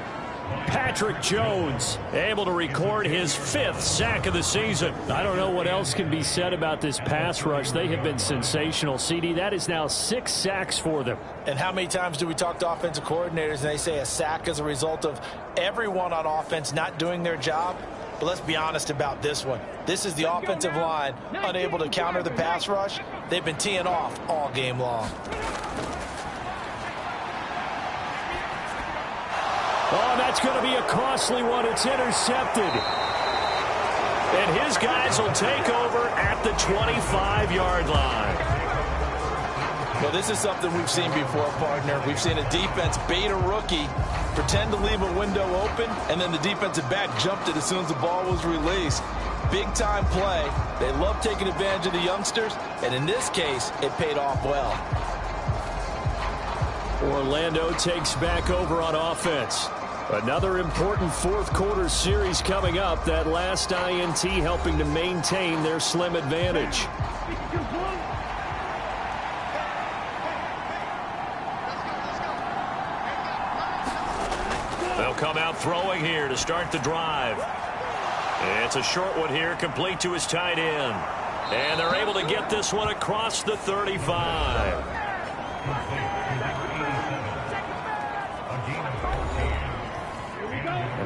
Patrick Jones able to record his 5th sack of the season. I don't know what else can be said about this pass rush. They have been sensational, CD. That is now 6 sacks for them. And how many times do we talk to offensive coordinators and they say a sack is a result of everyone on offense not doing their job? But let's be honest about this one. This is the offensive line unable to counter the pass rush. They've been teeing off all game long. Oh, that's going to be a costly one. It's intercepted. And his guys will take over at the 25-yard line. Well, this is something we've seen before, partner. We've seen a defense bait a rookie, pretend to leave a window open, and then the defensive back jumped it as soon as the ball was released. Big-time play. They love taking advantage of the youngsters, and in this case, it paid off well. Orlando takes back over on offense. Another important fourth quarter series coming up. That last INT helping to maintain their slim advantage. They'll come out throwing here to start the drive. It's a short one here, complete to his tight end. And they're able to get this one across the 35.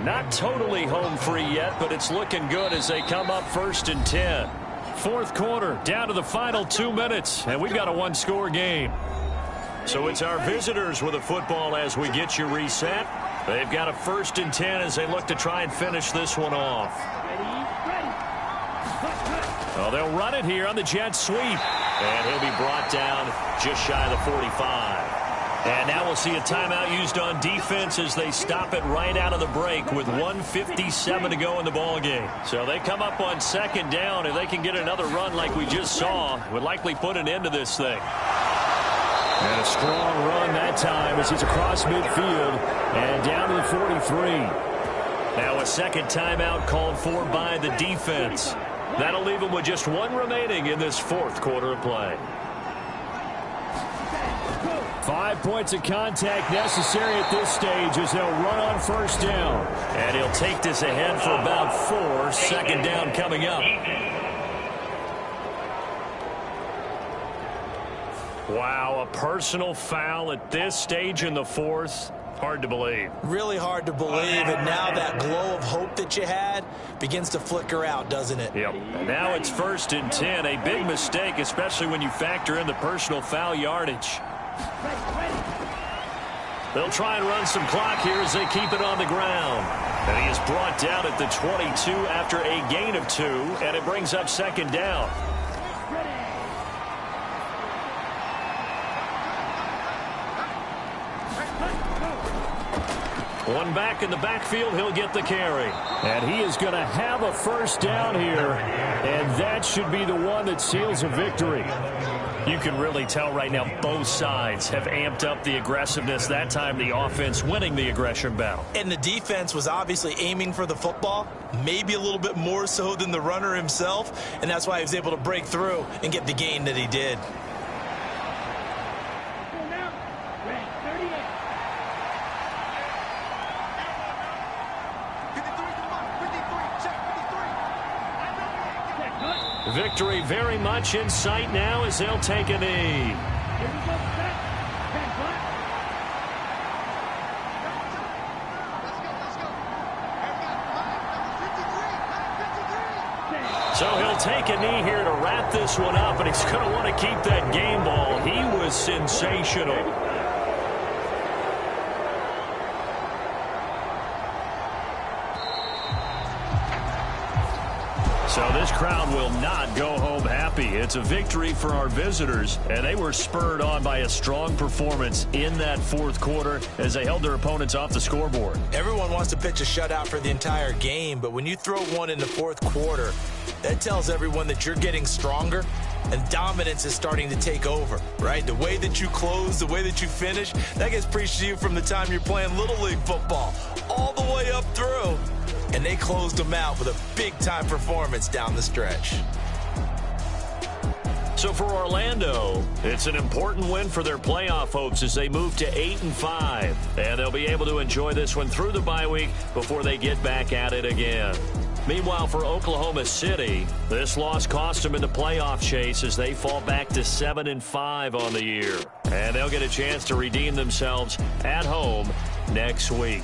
Not totally home free yet, but it's looking good as they come up 1st and 10. Fourth quarter, down to the final 2 minutes, and we've got a one-score game. So it's our visitors with a football as we get you reset. They've got a 1st and 10 as they look to try and finish this one off. Well, they'll run it here on the jet sweep. And he'll be brought down just shy of the 45. And now we'll see a timeout used on defense as they stop it right out of the break with 1:57 to go in the ball game. So they come up on 2nd down. If they can get another run like we just saw, would likely put an end to this thing. And a strong run that time as he's across midfield and down to the 43. Now a second timeout called for by the defense. That'll leave them with just 1 remaining in this fourth quarter of play. 5 points of contact necessary at this stage as they'll run on 1st down. And he'll take this ahead for about 4. 2nd down coming up. Wow, a personal foul at this stage in the fourth. Hard to believe. Really hard to believe, and now that glow of hope that you had begins to flicker out, doesn't it? Yep. And now it's 1st and 10. A big mistake, especially when you factor in the personal foul yardage. They'll try and run some clock here as they keep it on the ground. And he is brought down at the 22 after a gain of 2, and it brings up 2nd down. One back in the backfield, he'll get the carry. And he is going to have a 1st down here, and that should be the one that seals a victory. You can really tell right now both sides have amped up the aggressiveness. That time the offense winning the aggression battle. And the defense was obviously aiming for the football, maybe a little bit more so than the runner himself, and that's why he was able to break through and get the gain that he did. Victory very much in sight now as they'll take a knee. So he'll take a knee here to wrap this one up, and he's going to want to keep that game ball. He was sensational. So this crowd will not go home happy. It's a victory for our visitors, and they were spurred on by a strong performance in that fourth quarter as they held their opponents off the scoreboard. Everyone wants to pitch a shutout for the entire game, but when you throw one in the fourth quarter, that tells everyone that you're getting stronger and dominance is starting to take over, right? The way that you close, the way that you finish, that gets preached to you from the time you're playing Little League football all the way up through. And they closed them out with a big-time performance down the stretch. So for Orlando, it's an important win for their playoff hopes as they move to 8-5. And they'll be able to enjoy this one through the bye week before they get back at it again. Meanwhile, for Oklahoma City, this loss cost them in the playoff chase as they fall back to 7-5 on the year. And they'll get a chance to redeem themselves at home next week.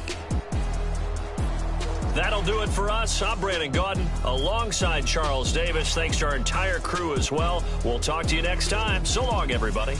That'll do it for us. I'm Brandon Gaudin alongside Charles Davis. Thanks to our entire crew as well. We'll talk to you next time. So long, everybody.